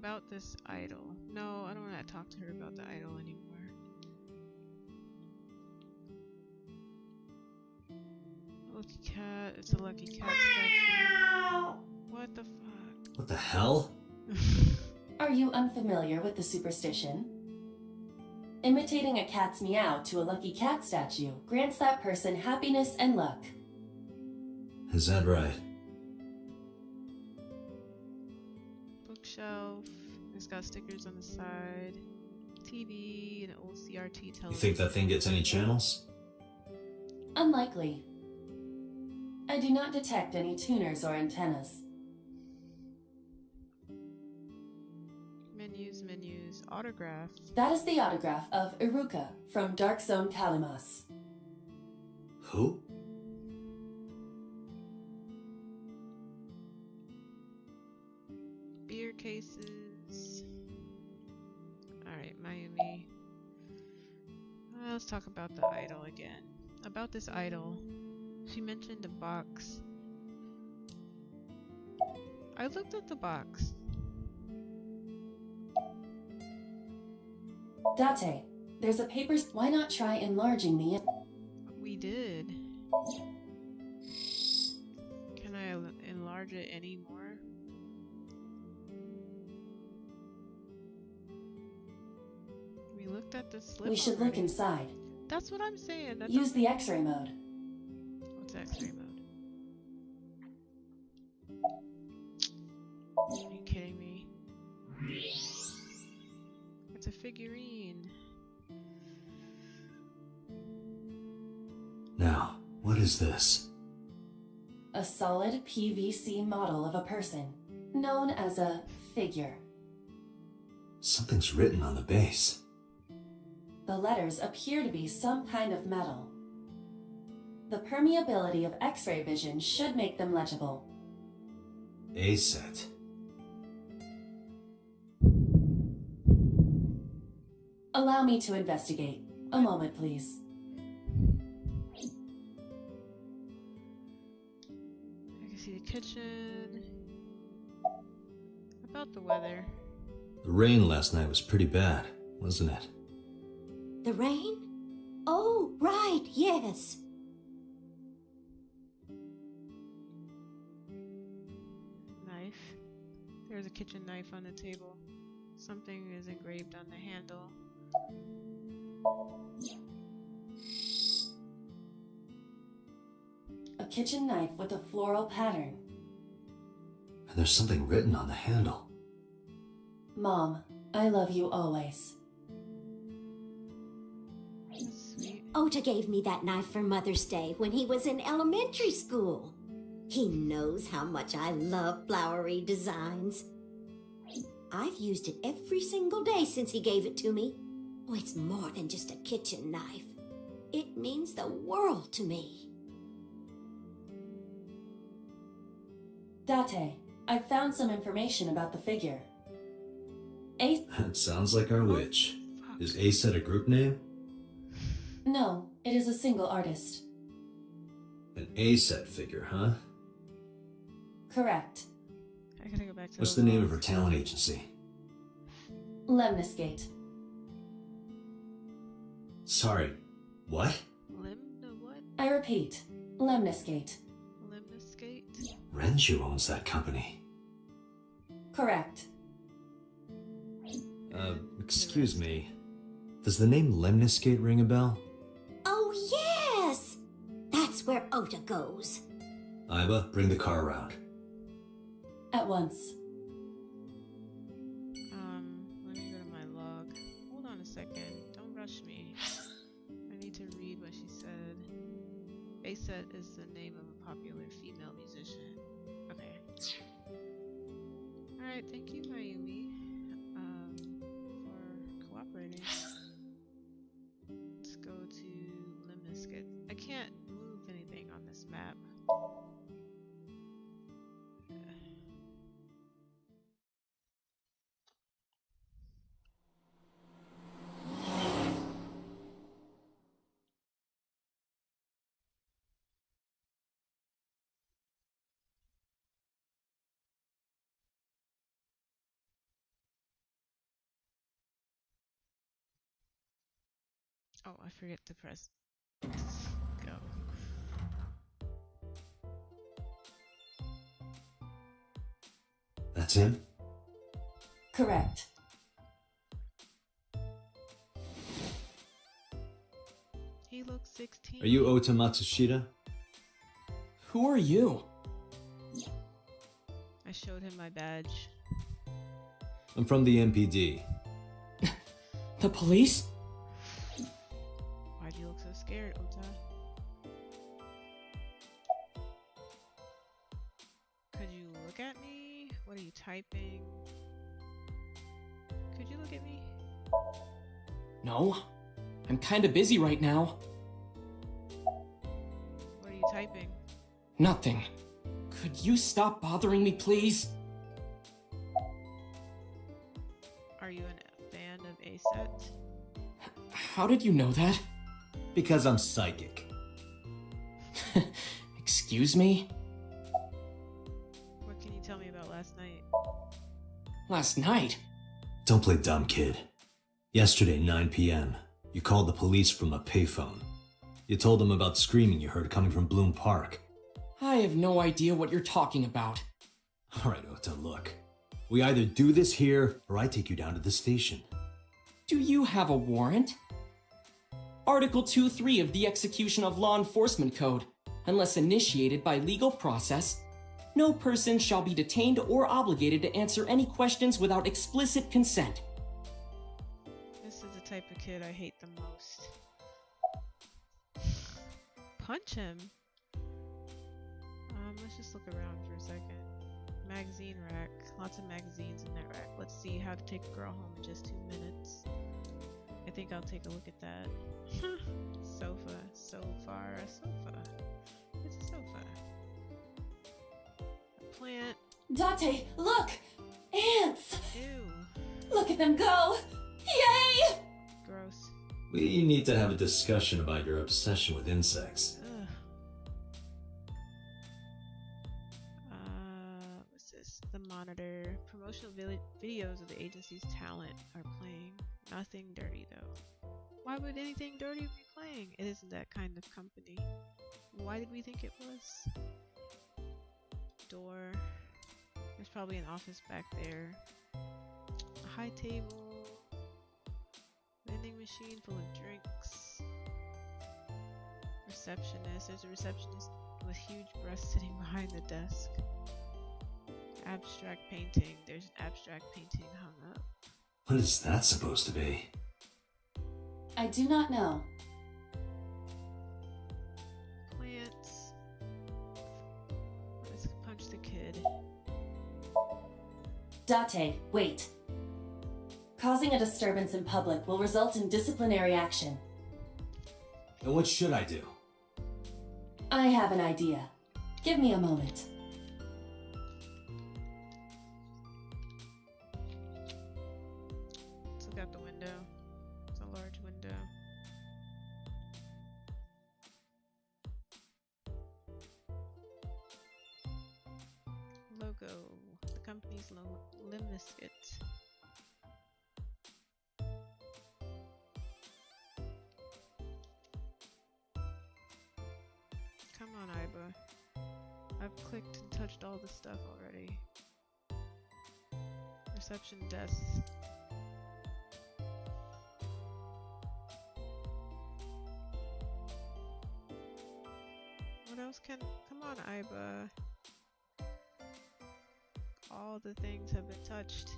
about this idol? No, I don't want to talk to her about the idol anymore. Lucky cat. It's a lucky cat statue. What the fuck? What the hell? Are you unfamiliar with the superstition? Imitating a cat's meow to a lucky cat statue grants that person happiness and luck. Is that right? Bookshelf. It's got stickers on the side. TV, an old CRT television. You think that thing gets any channels? Unlikely. I do not detect any tuners or antennas. Menus, autograph. That is the autograph of Iruka from Dark Zone Kalimas. Who? Beer cases. Alright, Mayumi. Let's talk about the idol again. About this idol, she mentioned a box. I looked at the box. Date, there's a paper. Why not try enlarging the? We did. Can I enlarge it any more? We looked at the slip. We should look already. inside. That's what I'm saying. That Use doesn't- the X-ray mode. What's X-ray mode? Are you kidding me? It's a figurine. Now, what is this? A solid PVC model of a person, known as a figure. Something's written on the base. The letters appear to be some kind of metal. The permeability of X-ray vision should make them legible. A set. Allow me to investigate. A moment, please. I can see the kitchen. About the weather. The rain last night was pretty bad, wasn't it? The rain? Oh, right, yes. Knife. There's a kitchen knife on the table. Something is engraved on the handle. kitchen knife with a floral pattern. And there's something written on the handle. Mom, I love you always. Sweet. Ota gave me that knife for Mother's Day when he was in elementary school. He knows how much I love flowery designs. I've used it every single day since he gave it to me. Oh, it's more than just a kitchen knife. It means the world to me. Date, I found some information about the figure. A... That sounds like our witch. Is A-Set a group name? No, it is a single artist. An A-Set figure, huh? Correct. I gotta go back to What's the name of her talent agency? Lemniscate. Sorry, what? What? I repeat, Lemniscate. Limniscate? Renju owns that company. Correct. Excuse me. Does the name Lemniscate ring a bell? Oh, yes! That's where Ota goes. Iba, bring the car around. At once. Let me go to my log. Hold on a second. Don't rush me. I need to read what she said. A-Set is the name of a popular female musician. Okay. Alright, thank you, Mayumi, for cooperating. Let's go to Limniscate. I can't move anything on this map. Oh, I forget to press go. That's him? Correct. He looks 16. Are you Ota Matsushita? Who are you? I showed him my badge. I'm from the MPD. The police? Why do you look so scared, Ota? Could you look at me? What are you typing? Could you look at me? No. I'm kinda busy right now. What are you typing? Nothing. Could you stop bothering me, please? Are you a fan of A-Set? How did you know that? Because I'm psychic. Excuse me? What can you tell me about last night? Last night? Don't play dumb, kid. Yesterday, 9 p.m., you called the police from a payphone. You told them about screaming you heard coming from Bloom Park. I have no idea what you're talking about. Alright, Ota, look. We either do this here, or I take you down to the station. Do you have a warrant? Article 2.3 of the Execution of Law Enforcement Code. Unless initiated by legal process, no person shall be detained or obligated to answer any questions without explicit consent. This is the type of kid I hate the most. Punch him? Let's just look around for a second. Magazine rack. Lots of magazines in that rack. Let's see how to take a girl home in just 2 minutes. I think I'll take a look at that. Sofa. So far, a sofa. It's a sofa. A plant. Date, look! Ants! Ew. Look at them go! Yay! Gross. We need to have a discussion about your obsession with insects. Ugh. What's this? The monitor. Promotional videos of the agency's talent are playing. Nothing dirty though. Why would anything dirty be playing? It isn't that kind of company. Why did we think it was? Door. There's probably an office back there. A high table. Vending machine full of drinks. Receptionist. There's a receptionist with with huge breasts sitting behind the desk. Abstract painting. There's an abstract painting hung up. What is that supposed to be? I do not know. Plants. Let's punch the kid. Date, wait. Causing a disturbance in public will result in disciplinary action. And what should I do? I have an idea. Give me a moment. Let's look out the window. It's a large window. Logo. The company's Limnisket. Come on, Iba. I've clicked and touched all the stuff already. Reception desk. What else can... Come on, Iba. All the things have been touched.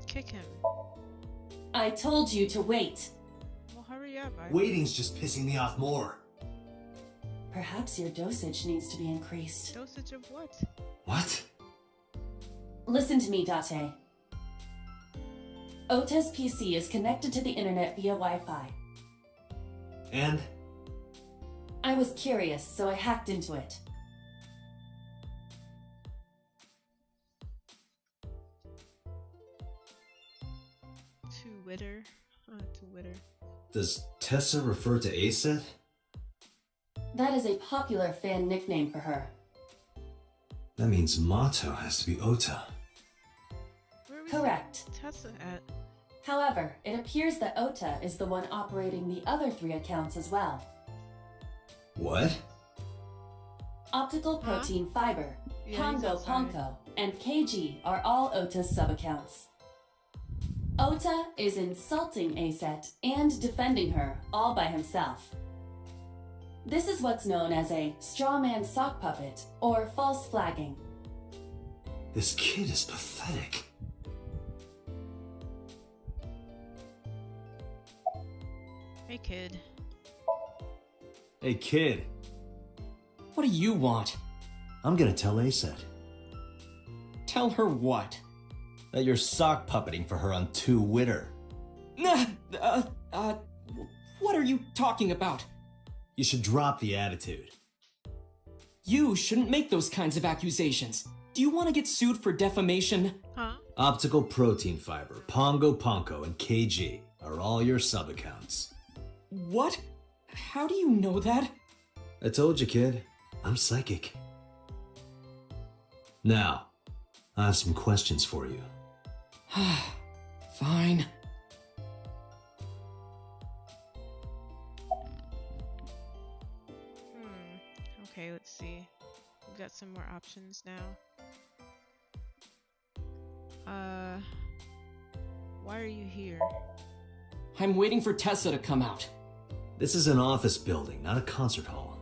Kick him. I told you to wait. Well, hurry up, Iba. Waiting's just pissing me off more. Perhaps your dosage needs to be increased. Dosage of what? What? Listen to me, Date. Ota's PC is connected to the internet via Wi-Fi. And? I was curious, so I hacked into it. To Witter. To Witter. Does Tessa refer to Aset? That is a popular fan nickname for her. That means Mato has to be Ota. Where was Correct. Tessa at? However, it appears that Ota is the one operating the other 3 accounts as well. What? Optical Protein Fiber, Yeah, he's Pongo outside. Ponko, and KG are all Ota's sub-accounts. Ota is insulting Aset and defending her all by himself. This is what's known as a strawman sock puppet or false flagging. This kid is pathetic. Hey, kid. Hey kid, What do you want? I'm gonna tell Aset Tell her what? that you're sock puppeting for her on 2 Witter. Nah, what are you talking about? You should drop the attitude. You shouldn't make those kinds of accusations. Do you want to get sued for defamation? Huh? Optical Protein Fiber, Pongo Ponko, and KG are all your sub-accounts. What? How do you know that? I told you, kid. I'm psychic. Now, I have some questions for you. Fine. Okay, let's see. We've got some more options now. Why are you here? I'm waiting for Tessa to come out. This is an office building, not a concert hall.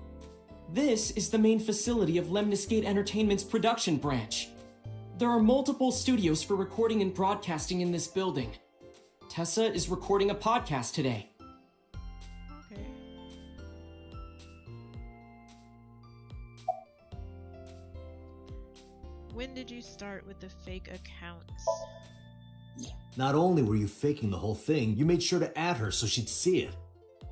This is the main facility of Lemniscate Entertainment's production branch. There are multiple studios for recording and broadcasting in this building. Tessa is recording a podcast today. Okay. When did you start with the fake accounts? Not only were you faking the whole thing, you made sure to add her so she'd see it.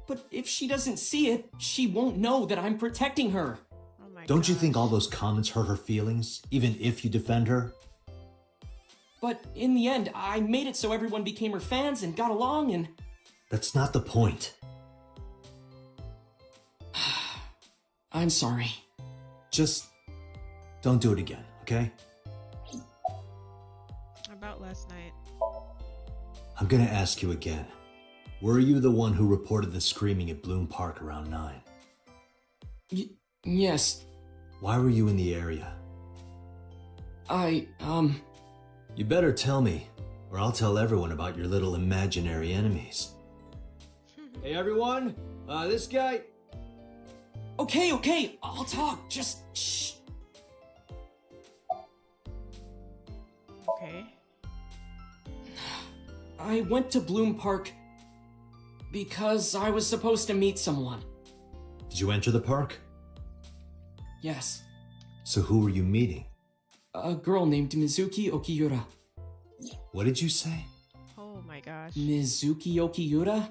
But if she doesn't see it, she won't know that I'm protecting her. Oh my Don't you think gosh. all those comments hurt her feelings, even if you defend her? But in the end, I made it so everyone became her fans and got along and... That's not the point. I'm sorry. Just don't do it again, okay? About last night. I'm gonna ask you again. Were you the one who reported the screaming at Bloom Park around 9? Yes. Why were you in the area? You better tell me, or I'll tell everyone about your little imaginary enemies. Hey everyone, this guy... Okay, I'll talk. Just shh. Okay. I went to Bloom Park because I was supposed to meet someone. Did you enter the park? Yes, So who were you meeting? a girl named Mizuki Okiura. What did you say? Oh my gosh. Mizuki Okiura?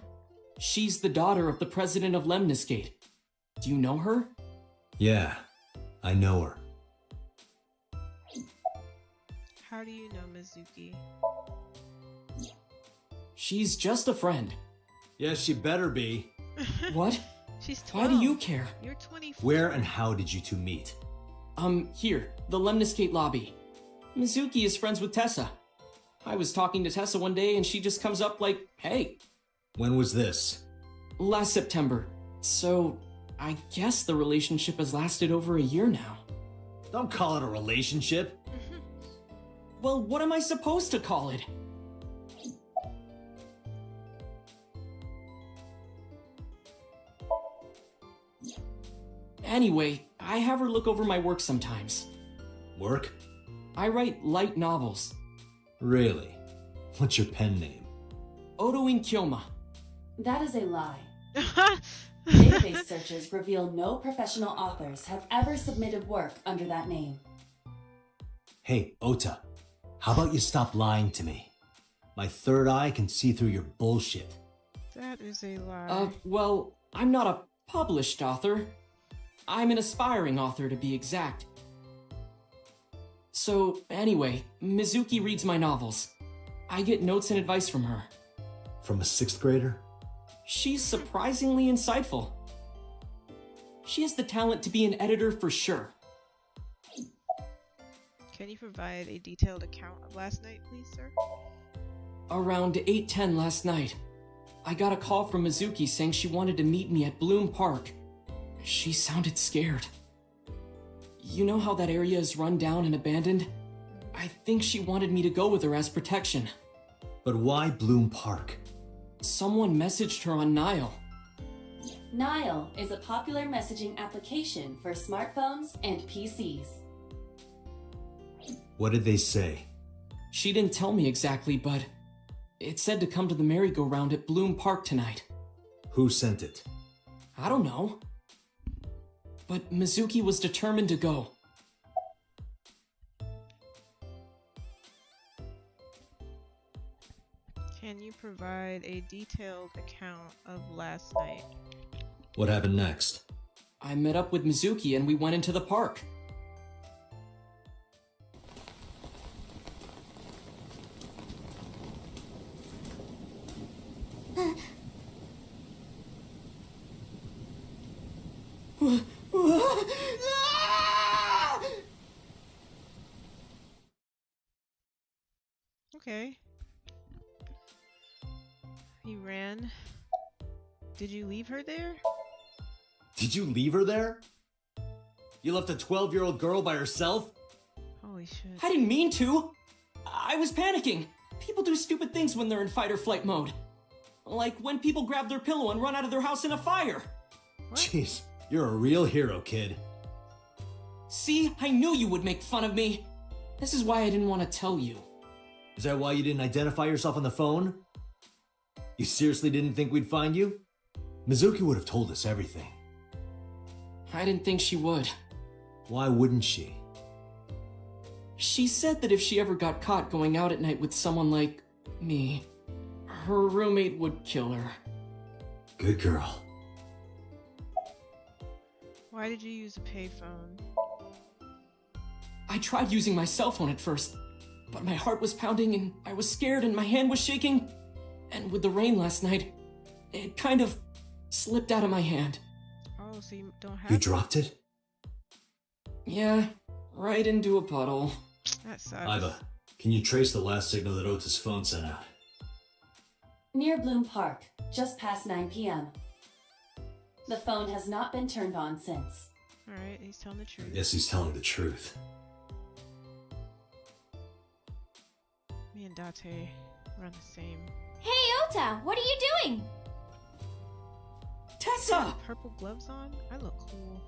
She's the daughter of the president of Lemniscate. Do you know her? Yeah, I know her. How do you know Mizuki? She's just a friend. Yes, she better be. What? She's 12. Why do you care? You're 24. Where and how did you two meet? Here, the Lemniscate lobby. Mizuki is friends with Tessa. I was talking to Tessa one day and she just comes up like, hey. When was this? Last September. So, I guess the relationship has lasted over a year now. Don't call it a relationship. Well, what am I supposed to call it? Anyway, I have her look over my work sometimes. Work? I write light novels. Really? What's your pen name? Odoin Kyoma. That is a lie. Database searches reveal no professional authors have ever submitted work under that name. Hey, Ota. How about you stop lying to me? My third eye can see through your bullshit. That is a lie. Well, I'm not a published author. I'm an aspiring author, to be exact. So, anyway, Mizuki reads my novels. I get notes and advice from her. From a 6th grader? She's surprisingly insightful. She has the talent to be an editor for sure. Can you provide a detailed account of last night, please, sir? Around 8:10 last night, I got a call from Mizuki saying she wanted to meet me at Bloom Park. She sounded scared. You know how that area is run down and abandoned? I think she wanted me to go with her as protection. But why Bloom Park? Someone messaged her on Nile. Nile is a popular messaging application for smartphones and PCs. What did they say? She didn't tell me exactly, but it said to come to the merry-go-round at Bloom Park tonight. Who sent it? I don't know. But Mizuki was determined to go. Can you provide a detailed account of last night? What happened next? I met up with Mizuki and we went into the park. Okay. You ran. Did you leave her there? Did you leave her there? You left a 12-year-old girl by herself? Holy shit. I didn't mean to. I was panicking. People do stupid things when they're in fight or flight mode. Like when people grab their pillow and run out of their house in a fire. What? Jeez, you're a real hero, kid. See, I knew you would make fun of me. This is why I didn't want to tell you. Is that why you didn't identify yourself on the phone? You seriously didn't think we'd find you? Mizuki would have told us everything. I didn't think she would. Why wouldn't she? She said that if she ever got caught going out at night with someone like me, her roommate would kill her. Good girl. Why did you use a payphone? I tried using my cell phone at first, but my heart was pounding and I was scared and my hand was shaking. And with the rain last night, it kind of slipped out of my hand. Oh, so you don't have You it? dropped it? Yeah, right into a puddle. That sucks. Iva, can you trace the last signal that Ota's phone sent out? Near Bloom Park, just past 9 p.m. The phone has not been turned on since. Alright, he's telling the I truth. guess he's telling the truth. Me and Date run the same. Hey, Ota, what are you doing? Tessa! Purple gloves on? I look cool.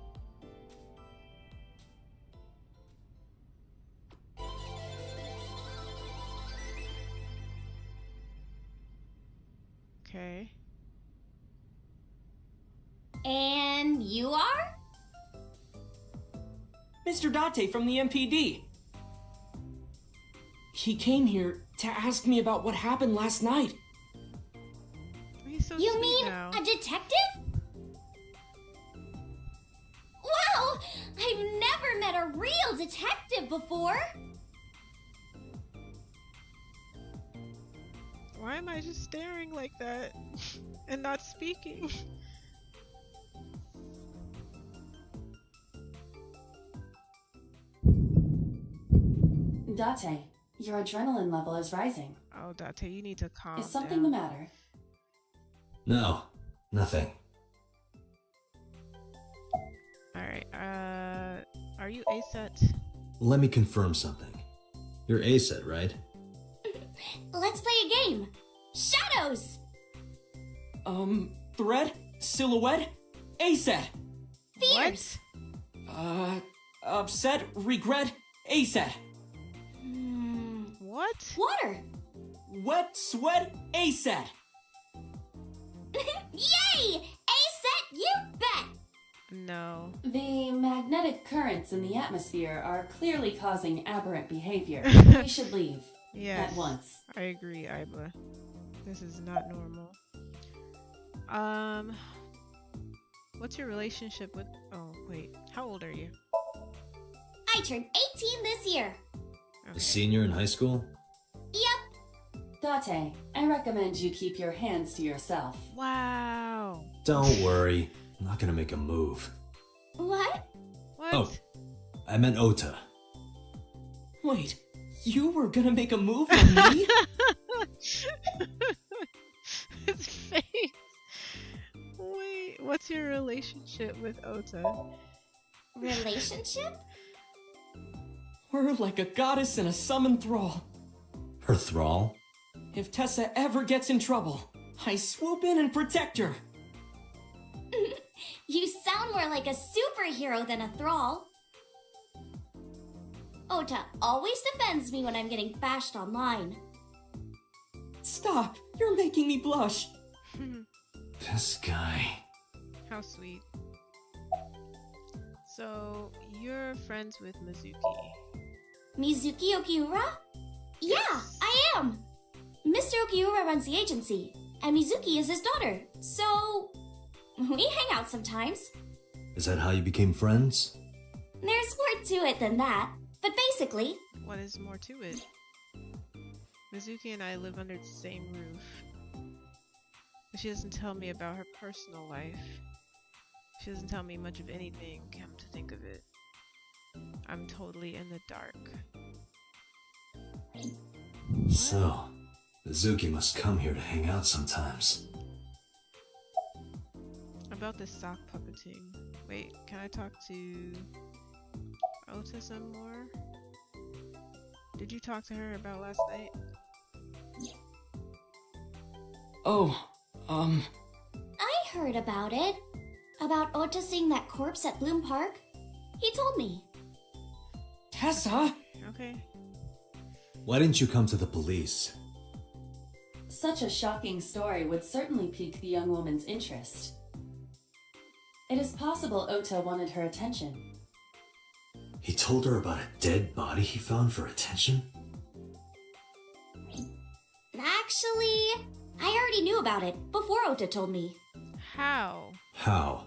Okay. And you are? Mr. Date from the MPD. He came here to ask me about what happened last night. He's so You sweet mean now. a detective? Wow! I've never met a real detective before! Why am I just staring like that and not speaking? Date, your adrenaline level is rising. Oh, Date, you need to calm Is something down. the matter? No, nothing. Alright, are you ASET? Let me confirm something. You're ASET, right? Let's play a game! Shadows! Thread? Silhouette? ASET! Fears! Upset? Regret? ASET! What? Water! Wet? Sweat? ASET! Yay! A-set, you bet! No. The magnetic currents in the atmosphere are clearly causing aberrant behavior. We should leave. Yes. At once. I agree, Iba. This is not normal. What's your relationship with... Oh, wait. How old are you? I turned 18 this year. A senior in high school? Yep. Date, I recommend you keep your hands to yourself. Wow. Don't worry. I'm not gonna make a move. What? What? Oh, I meant Ota. Wait, you were gonna make a move on me? His face. Wait, what's your relationship with Ota? Relationship? We're like a goddess and a summoned thrall. Her thrall? If Tessa ever gets in trouble, I swoop in and protect her. You sound more like a superhero than a thrall. Ota always defends me when I'm getting bashed online. Stop, you're making me blush. This guy. How sweet. So, you're friends with Mizuki. Mizuki Okiura? Yeah, I am! Mr. Okiura runs the agency, and Mizuki is his daughter, so we hang out sometimes. Is that how you became friends? There's more to it than that, but basically, What is more to it? Mizuki and I live under the same roof. But she doesn't tell me about her personal life. She doesn't tell me much of anything, come to think of it. I'm totally in the dark. So, Mizuki must come here to hang out sometimes. About this sock puppeting. Wait, can I talk to Ota some more? Did you talk to her about last night? Oh, I heard about it. About Ota seeing that corpse at Bloom Park. He told me. Tessa? Okay. Why didn't you come to the police? Such a shocking story would certainly pique the young woman's interest. It is possible Ota wanted her attention. He told her about a dead body he found for attention? Actually, I already knew about it before Ota told me. How? How?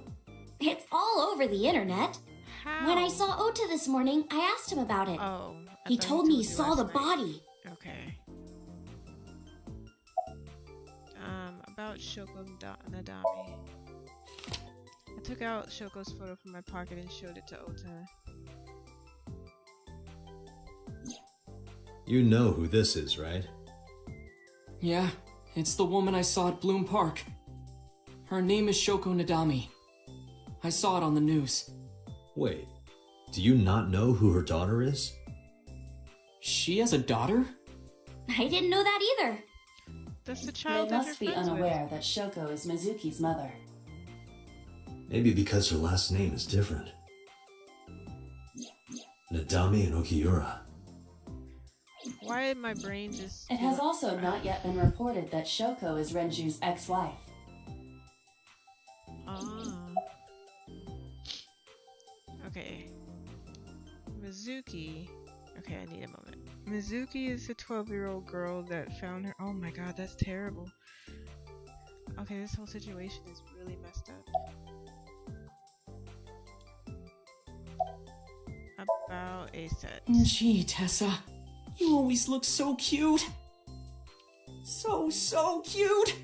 It's all over the internet. How? When I saw Ota this morning, I asked him about it. Oh. I He thought told me he you saw last the night. body. Okay. About Shoko Nadami. I took out Shoko's photo from my pocket and showed it to Ota. You know who this is, right? Yeah, it's the woman I saw at Bloom Park. Her name is Shoko Nadami. I saw it on the news. Wait, do you not know who her daughter is? She has a daughter? I didn't know that either. That's the They child that must you're be friends unaware that Shoko is Mizuki's mother. Maybe because her last name is different. Nadami and Okiura. Why did my brain just... It has also not yet been reported that Shoko is Renju's ex-wife. Ah. Okay. Mizuki. Okay, I need a moment. Mizuki is a 12-year-old girl that found her. Oh my god, that's terrible. Okay, this whole situation is really messed up. About a set. Gee, Tessa. You always look so cute. So cute.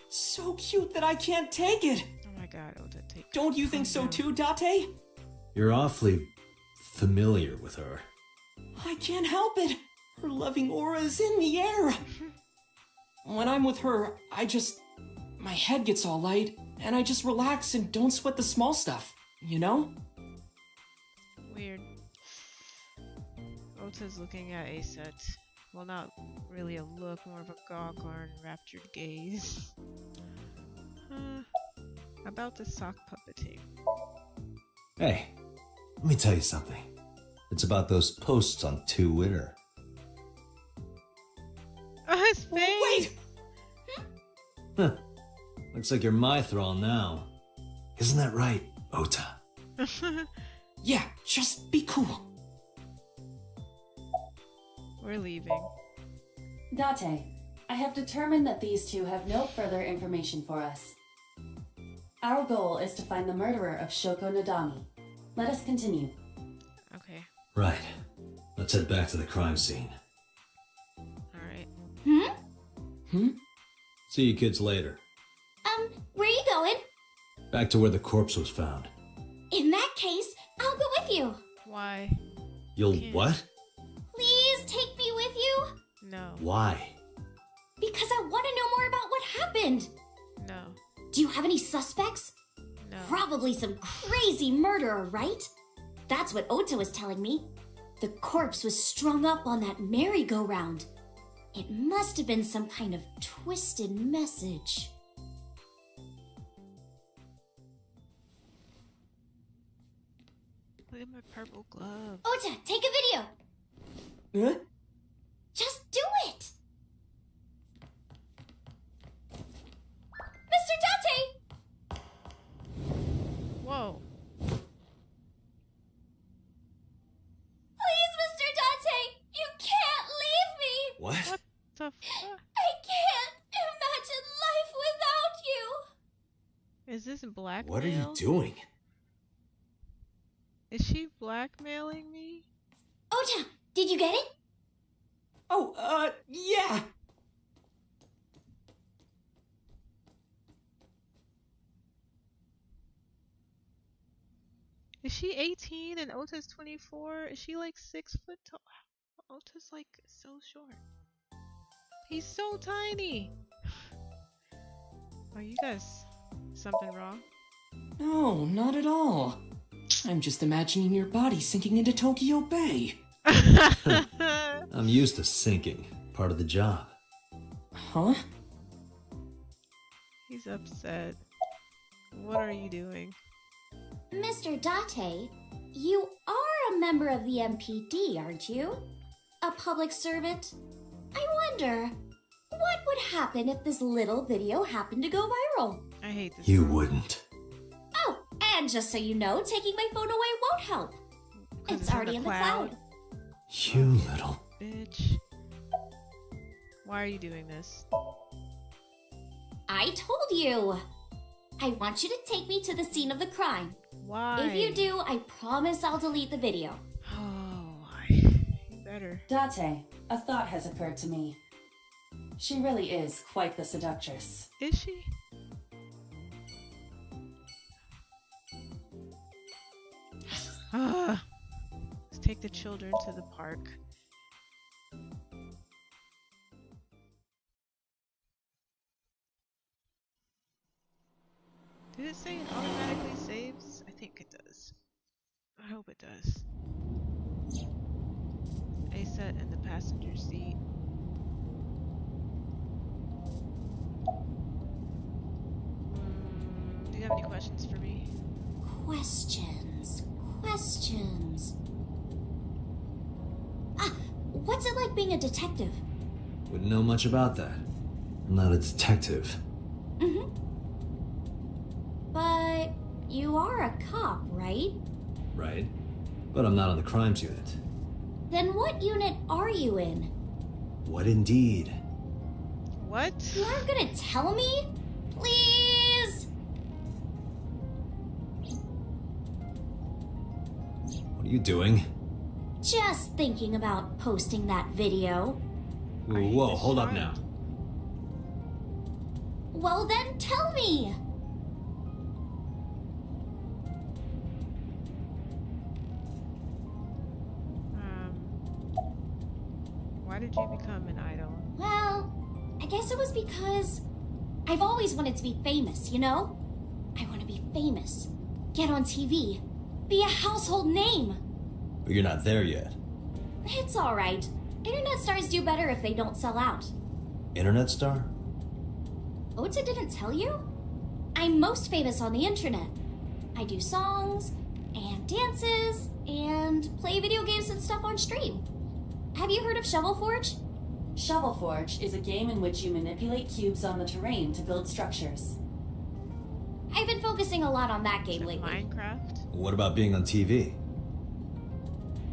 So cute that I can't take it. Oh my god, Ota, take. Don't you think so too, Date? You're awfully familiar with her. I can't help it. Her loving aura is in the air. When I'm with her, my head gets all light, and I just relax and don't sweat the small stuff, you know? Weird. Ota's looking at a set. Well, not really a look, more of a gawk or enraptured gaze. About the sock puppeting. Hey, let me tell you something. It's about those posts on Twitter. Oh, his face! Wait! Huh. Looks like you're my thrall now. Isn't that right, Ota? Yeah, just be cool. We're leaving. Date, I have determined that these two have no further information for us. Our goal is to find the murderer of Shoko Nadami. Let us continue. Okay. Right. Let's head back to the crime scene. Alright. See you kids later. Where are you going? Back to where the corpse was found. In that case, I'll go with you. Why? You'll Can't. what? Please take me with you. No. Why? Because I want to know more about what happened. No. Do you have any suspects? No. Probably some crazy murderer, right? That's what Ota was telling me. The corpse was strung up on that merry-go-round. It must have been some kind of twisted message. Look at my purple glove. Ota, take a video. Huh? Just do it. Mr. Date! Whoa. Please, Mr. Date! You can't leave me! What? What the fuck? I can't imagine life without you! Is this blackmail? What are you doing? Is she blackmailing me? Ota, did you get it? Oh, yeah. Is she 18 and Ota's 24? Is she like 6 foot tall? Ota's like so short. He's so tiny. Are you guys something wrong? No, not at all. I'm just imagining your body sinking into Tokyo Bay. I'm used to sinking. Part of the job. Huh? He's upset. What are you doing? Mr. Date, you are a member of the MPD, aren't you? A public servant? I wonder, what would happen if this little video happened to go viral? I hate this. You girl. wouldn't. Oh, and just so you know, taking my phone away won't help. 'Cause It's already in the cloud. You little... Bitch. Why are you doing this? I told you. I want you to take me to the scene of the crime. Why? If you do, I promise I'll delete the video. Oh, why? You better. Date, a thought has occurred to me. She really is quite the seductress. Is she? Ah. Let's take the children to the park. Did it say it automatically saves? I think it does. I hope it does. A-set in the passenger seat. Do you have any questions for me? Questions. Ah, what's it like being a detective? Wouldn't know much about that. I'm not a detective. Mm-hmm. But you are a cop, right? Right? But I'm not on the crimes unit. Then what unit are you in? What indeed? What? You aren't gonna tell me? Please? What are you doing? Just thinking about posting that video. Whoa, hold up now. Well then, tell me! Why did you become an idol? Well, I guess it was because I've always wanted to be famous, you know? I want to be famous, get on TV, be a household name. But you're not there yet. It's alright. Internet stars do better if they don't sell out. Internet star? Ota didn't tell you? I'm most famous on the internet. I do songs, and dances, and play video games and stuff on stream. Have you heard of Shovel Forge? Shovel Forge is a game in which you manipulate cubes on the terrain to build structures. I've been focusing a lot on that game Is it lately. Minecraft? What about being on TV?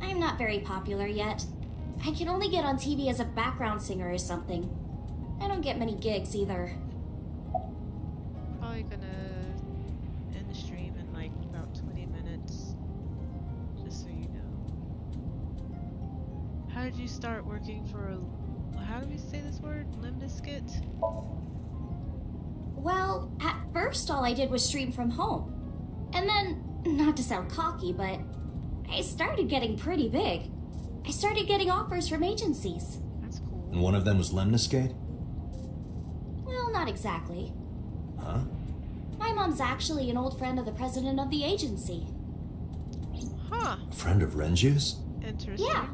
I'm not very popular yet. I can only get on TV as a background singer or something. I don't get many gigs either. Probably gonna end the stream in like about 20 minutes. Just so you know. How did you start working for how do we say this word? Limbiskit? Well, at first all I did was stream from home. And then, not to sound cocky, but I started getting pretty big. I started getting offers from agencies. That's cool. And one of them was Lemniscate? Well, not exactly. Huh? My mom's actually an old friend of the president of the agency. Huh. A friend of Renju's? Interesting. Yeah.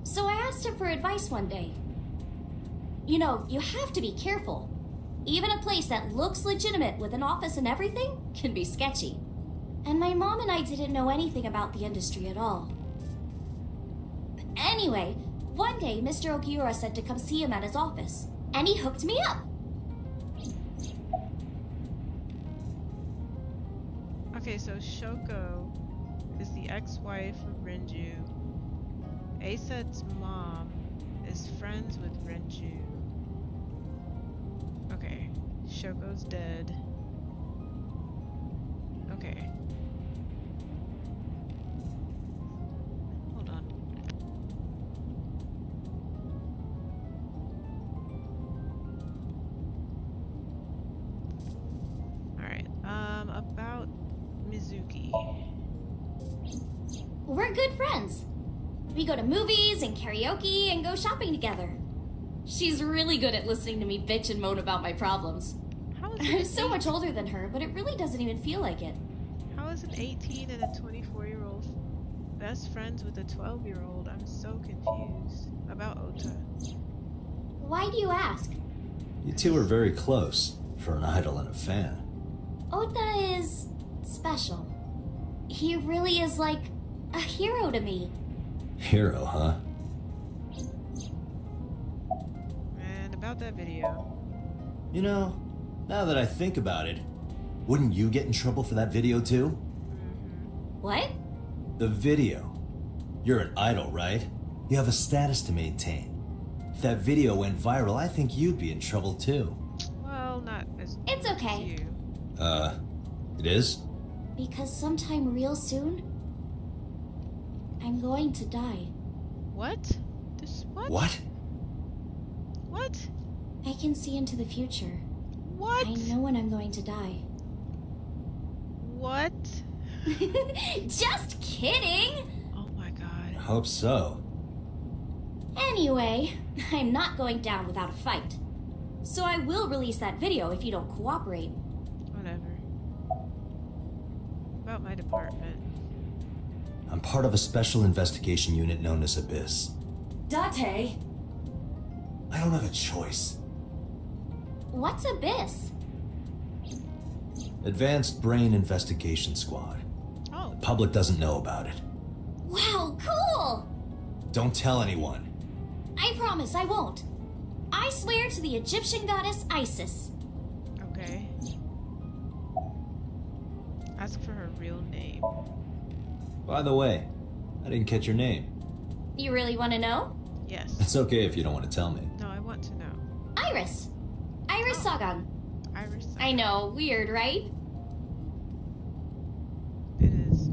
So I asked him for advice one day. You know, you have to be careful. Even a place that looks legitimate with an office and everything can be sketchy. And my mom and I didn't know anything about the industry at all. Anyway, one day Mr. Okiura said to come see him at his office, and he hooked me up. Okay, so Shoko is the ex-wife of Renju. Aset's mom is friends with Renju. Okay, Shoko's dead. Okay. Hold on. Alright, about Mizuki. We're good friends. We go to movies and karaoke and go shopping together. She's really good at listening to me bitch and moan about my problems. How is I'm so much older than her, but it really doesn't even feel like it. How is an 18 and a 24-year-old best friends with a 12-year-old? I'm so confused about Ota. Why do you ask? You two are very close for an idol and a fan. Ota is special. He really is like a hero to me. Hero, huh? And about that video. You know, now that I think about it, wouldn't you get in trouble for that video too? What? The video. You're an idol, right? You have a status to maintain. If that video went viral, I think you'd be in trouble too. Well, not as It's much as okay. you. It is? Because sometime real soon, I'm going to die. What? What? What? What? I can see into the future. What? I know when I'm going to die. What? Just kidding! Oh my god. I hope so. Anyway, I'm not going down without a fight. So I will release that video if you don't cooperate. Whatever. About my department. I'm part of a special investigation unit known as Abyss. Date! I don't have a choice. What's Abyss? Advanced Brain Investigation Squad. Oh. The public doesn't know about it. Wow, cool! Don't tell anyone. I promise I won't. I swear to the Egyptian goddess Isis. Okay. Ask for her real name. By the way, I didn't catch your name. You really want to know? Yes. It's okay if you don't want to tell me. No, I want to know. Iris. Iris Sagan. Iris. I know, weird, right? It is.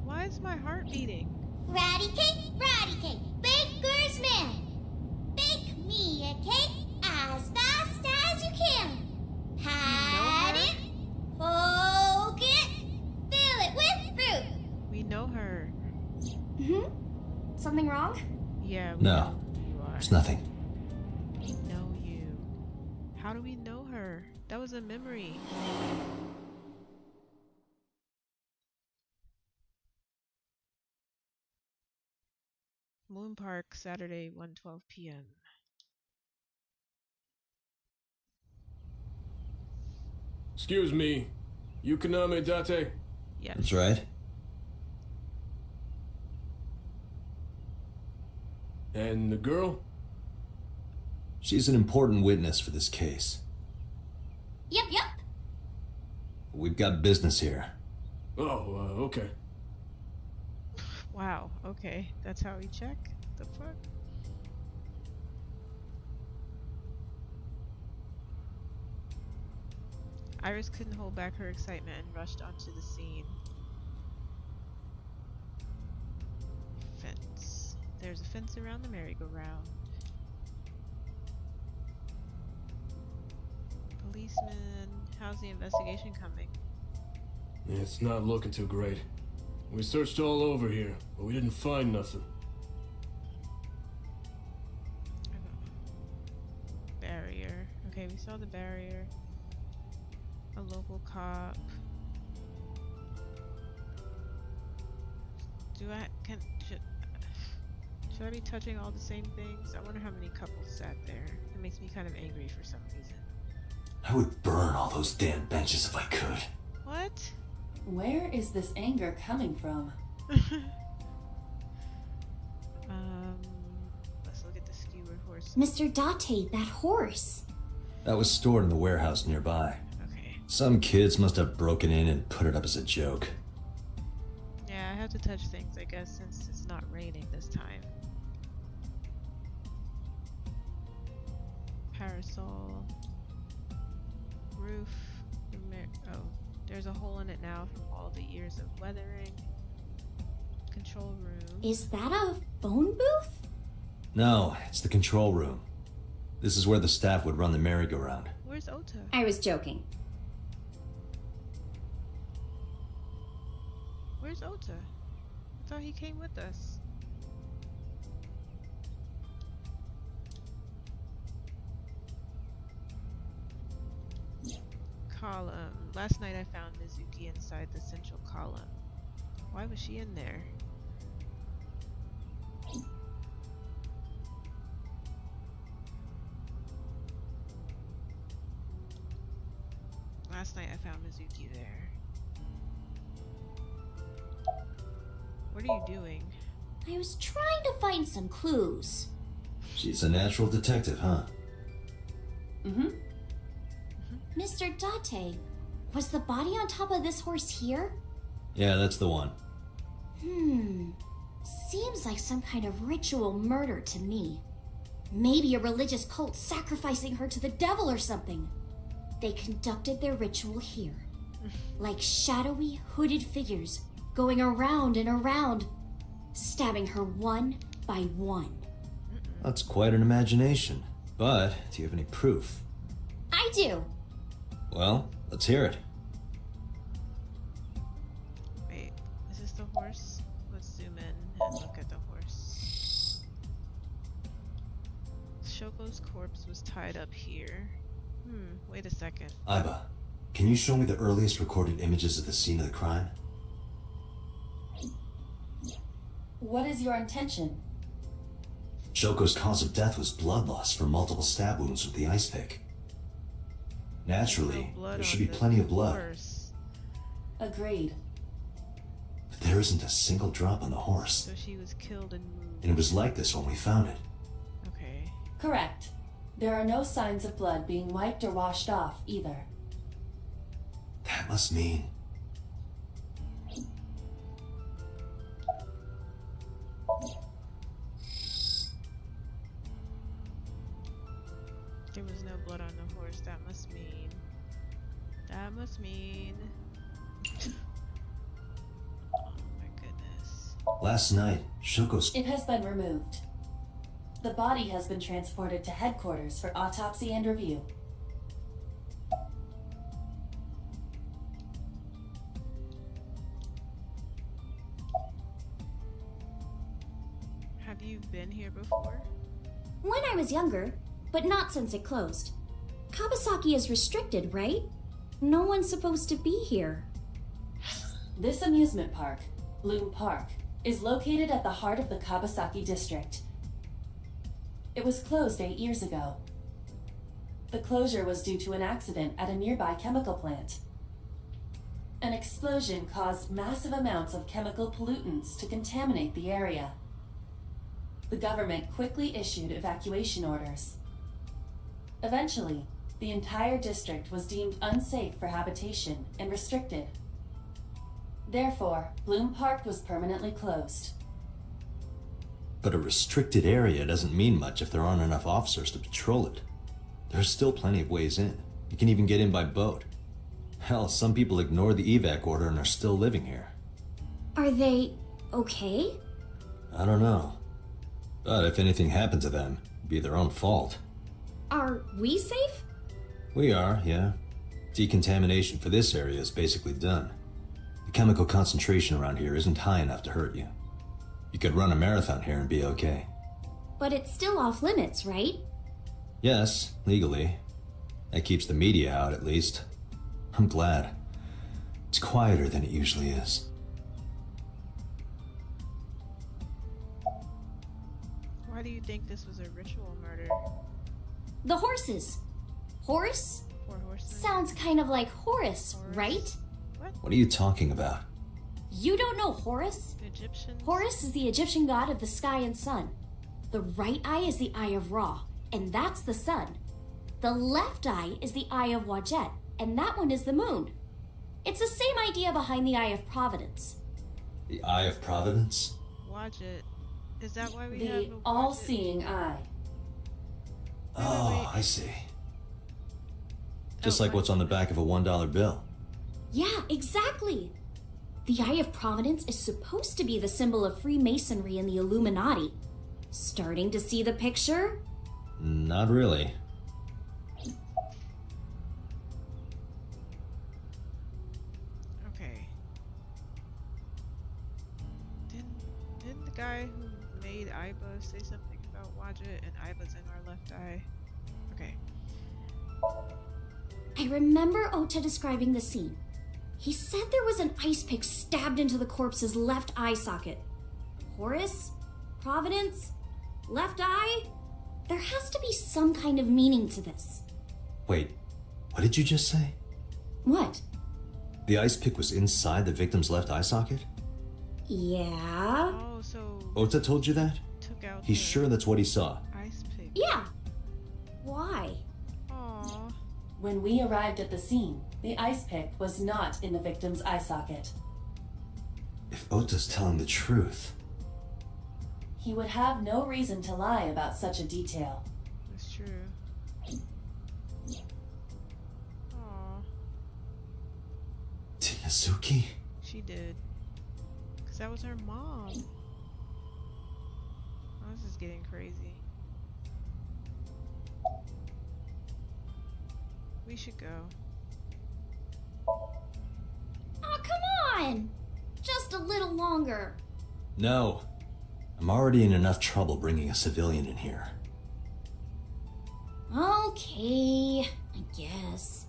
Why is my heart beating? Ratty cake, baker's man. Bake me a cake as fast as you can. Pat it, poke it, fill it with fruit. We know her. Something wrong? Yeah. We No, know who you are. there's nothing. We know you. How do we know her? That was a memory. Moon Park, Saturday, 1:12 p.m. Excuse me. Yukaname Date? Yes. That's right. And the girl? She's an important witness for this case. Yep. We've got business here. Oh, okay. Wow. Okay. That's how we check? The fuck? Iris couldn't hold back her excitement and rushed onto the scene. Fence. There's a fence around the merry-go-round. Policeman, how's the investigation coming? It's not looking too great. We searched all over here, but we didn't find nothing. Barrier. Okay, we saw the barrier. A local cop. Should I be touching all the same things? I wonder how many couples sat there. It makes me kind of angry for some reason. I would burn all those damn benches if I could. What? Where is this anger coming from? Let's look at the skewered horse. Mr. Date, that horse. That was stored in the warehouse nearby. Okay. Some kids must have broken in and put it up as a joke. Yeah, I have to touch things, I guess, since it's not raining this time. Parasol. Roof. Oh, there's a hole in it now from all the years of weathering. Control room. Is that a phone booth? No, it's the control room. This is where the staff would run the merry-go-round. Where's Ota? I was joking. Where's Ota? I thought he came with us. Column. Last night I found Mizuki inside the central column. Why was she in there? Last night I found Mizuki there. What are you doing? I was trying to find some clues. She's a natural detective, huh? Mr. Date, was the body on top of this horse here? Yeah, that's the one. Seems like some kind of ritual murder to me. Maybe a religious cult sacrificing her to the devil or something. They conducted their ritual here. Like shadowy, hooded figures going around and around, stabbing her one by one. That's quite an imagination. But, do you have any proof? I do. Well, let's hear it. Wait, is this the horse? Let's zoom in and look at the horse. Shoko's corpse was tied up here. Wait a second. Aiba, can you show me the earliest recorded images of the scene of the crime? What is your intention? Shoko's cause of death was blood loss from multiple stab wounds with the ice pick. Naturally, No blood there should on be the plenty of blood. horse. Agreed. But there isn't a single drop on the horse. So she was killed and moved. And it was like this when we found it. Okay. Correct. There are no signs of blood being wiped or washed off, either. That must mean... There was no blood on the horse. That must mean... That must mean... Oh my goodness. Last night, Shoko's... It has been removed. The body has been transported to headquarters for autopsy and review. Have you been here before? When I was younger, but not since it closed. Kawasaki is restricted, right? No one's supposed to be here. This amusement park, Bloom Park, is located at the heart of the Kawasaki district. It was closed 8 years ago. The closure was due to an accident at a nearby chemical plant. An explosion caused massive amounts of chemical pollutants to contaminate the area. The government quickly issued evacuation orders. Eventually, the entire district was deemed unsafe for habitation and restricted. Therefore, Bloom Park was permanently closed. But a restricted area doesn't mean much if there aren't enough officers to patrol it. There's still plenty of ways in. You can even get in by boat. Hell, some people ignore the evac order and are still living here. Are they okay? I don't know. But if anything happened to them, it'd be their own fault. Are we safe? We are, yeah. Decontamination for this area is basically done. The chemical concentration around here isn't high enough to hurt you. You could run a marathon here and be okay. But it's still off limits, right? Yes, legally. That keeps the media out, at least. I'm glad. It's quieter than it usually is. Why do you think this was a ritual murder? The horses. Horse? Poor horseman? Sounds kind of like Horus, right? What are you talking about? You don't know Horus? Egyptians? Horus is the Egyptian god of the sky and sun. The right eye is the eye of Ra, and that's the sun. The left eye is the eye of Wajet, and that one is the moon. It's the same idea behind the eye of Providence. The Eye of Providence? Watch it. Is that why we have The a watch it? all-seeing eye. Oh, I see. Just Oh, like what's on the back of a $1 bill. Yeah, exactly. The Eye of Providence is supposed to be the symbol of Freemasonry and the Illuminati. Starting to see the picture? Not really. Okay. Didn't the guy who made Aiba say something about Wadjet and Aiba's in our left eye? Okay. I remember Ota describing the scene. He said there was an ice pick stabbed into the corpse's left eye socket. Horus? Providence? Left eye? There has to be some kind of meaning to this. Wait, what did you just say? What? The ice pick was inside the victim's left eye socket? Yeah? Oh, so Ota told you that? took out He's the sure that's what he saw. ice pick. Yeah. Why? Aww. When we arrived at the scene, the ice pick was not in the victim's eye socket. If Ota's telling the truth... He would have no reason to lie about such a detail. That's true. Aww. Tinazuki? She did. Because that was her mom. Oh, this is getting crazy. We should go. Oh, come on! Just a little longer. No. I'm already in enough trouble bringing a civilian in here. Okay, I guess.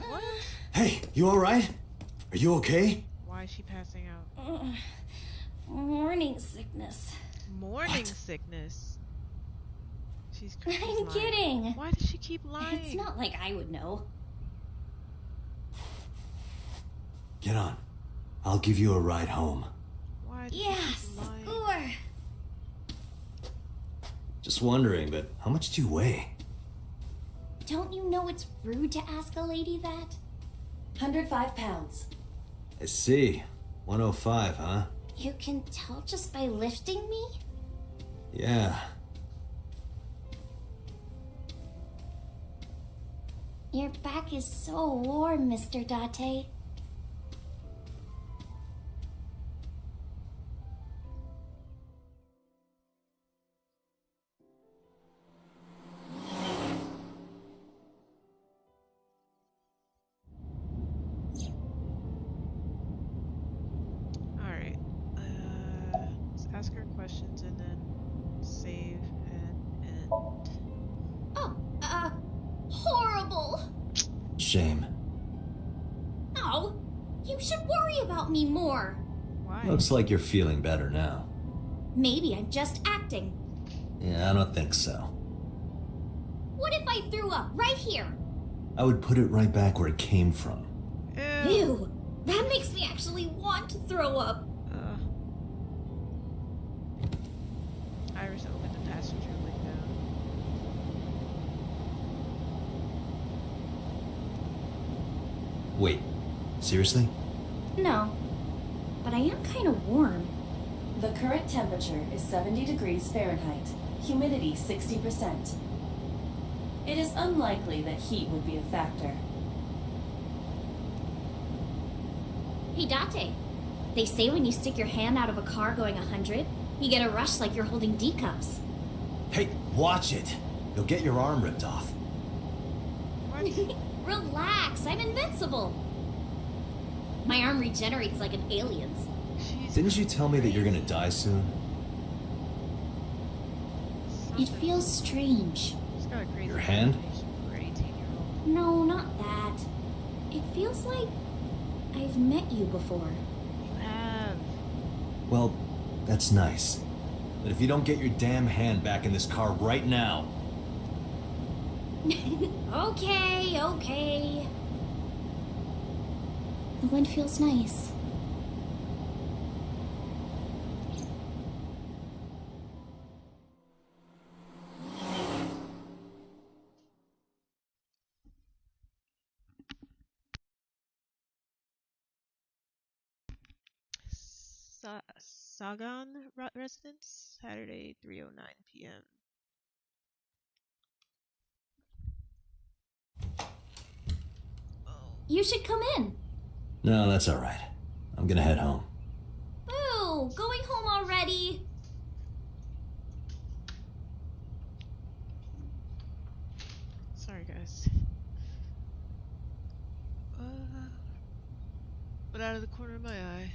What? Hey, you alright? Are you okay? Why is she passing out? Morning sickness. Morning sickness. She's I'm lying. kidding. Why does she keep lying? It's not like I would know. Get on. I'll give you a ride home. Why does Yeah, she keep lying? score. Just wondering, but how much do you weigh? Don't you know it's rude to ask a lady that? 105 pounds. I see. 105, huh? You can tell just by lifting me? Yeah. Your back is so warm, Mr. Date. Alright. Let's ask her questions and then save and end. Oh, horrible. Shame. Oh, you should worry about me more. Why? Looks like you're feeling better now. Maybe I'm just acting. Yeah, I don't think so. What if I threw up right here? I would put it right back where it came from. Ew. Ew, that makes me actually want to throw up. Iris opened the passenger window. Wait, seriously? No, but I am kind of warm. The current temperature is 70 degrees Fahrenheit. Humidity 60%. It is unlikely that heat would be a factor. Hey, Date. They say when you stick your hand out of a car going 100, you get a rush like you're holding D cups. Hey, watch it! You'll get your arm ripped off. What? Relax, I'm invincible. My arm regenerates like an alien's. She's Didn't you tell me that you're gonna crazy. die soon? It Something. feels strange. She's got a crazy Your hand? imagination for 18-year-old. No, not that. It feels like I've met you before. You have. Well, that's nice. But if you don't get your damn hand back in this car right now... Okay, okay. The wind feels nice. Sagan residence, Saturday, 3:09 p.m. You should come in. No, that's alright. I'm gonna head home. Boo! Going home already? Sorry, guys. But out of the corner of my eye.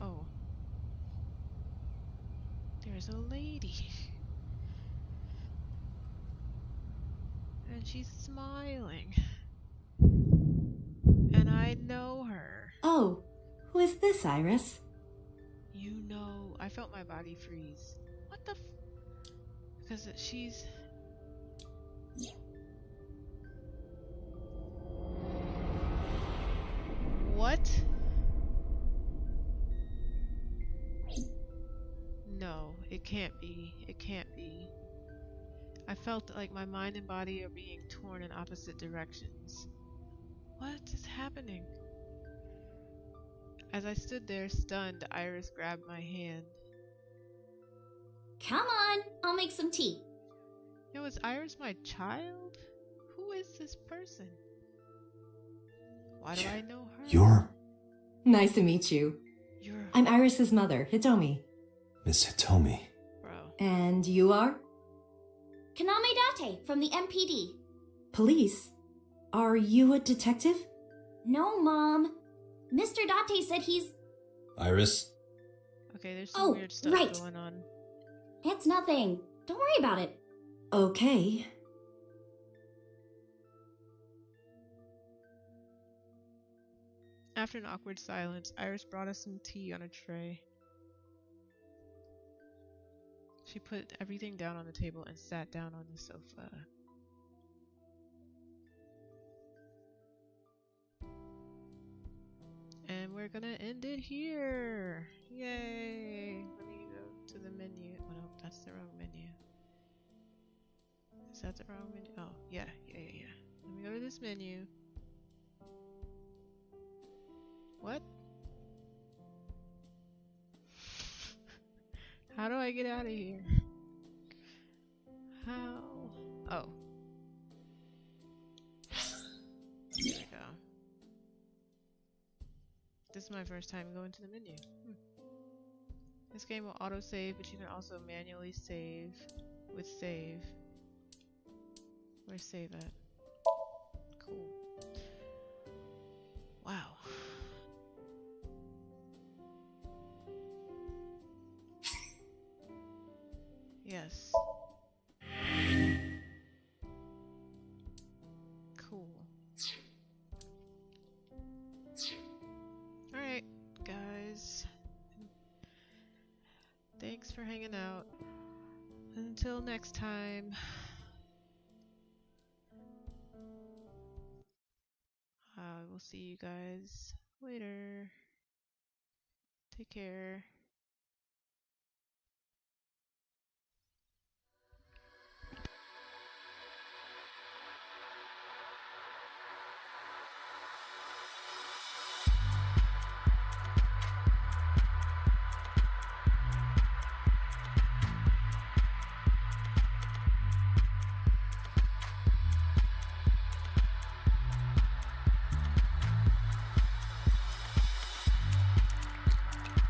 Oh. There's a lady. And she's smiling. And I know her. Oh, who is this, Iris? You know, I felt my body freeze. What the because she's... What? No, it can't be. It can't be. I felt like my mind and body are being torn in opposite directions. What is happening? As I stood there stunned, Iris grabbed my hand. Come on, I'll make some tea. Yo, is Iris my child? Who is this person? Why do I know her? You're... Nice to meet you. You're... I'm Iris's mother, Hitomi. Miss Hitomi. Bro. And you are? Kaname Date from the MPD. Police? Are you a detective? No, Mom. Mr. Date said he's... Iris? Okay, there's some Oh, weird stuff right. going on. It's nothing. Don't worry about it. Okay. After an awkward silence, Iris brought us some tea on a tray. She put everything down on the table and sat down on the sofa. And we're gonna end it here. Yay! Let me go to the menu. Oh no, that's the wrong menu. Is that the wrong menu? Oh, yeah. Let me go to this menu. What? How do I get out of here? How? Oh. There we go. This is my first time going to the menu. This game will auto-save, but you can also manually save with save. Where's save at? Cool. Wow. Yes. Cool. Alright, guys. Thanks for hanging out. Until next time. I will see you guys later. Take care.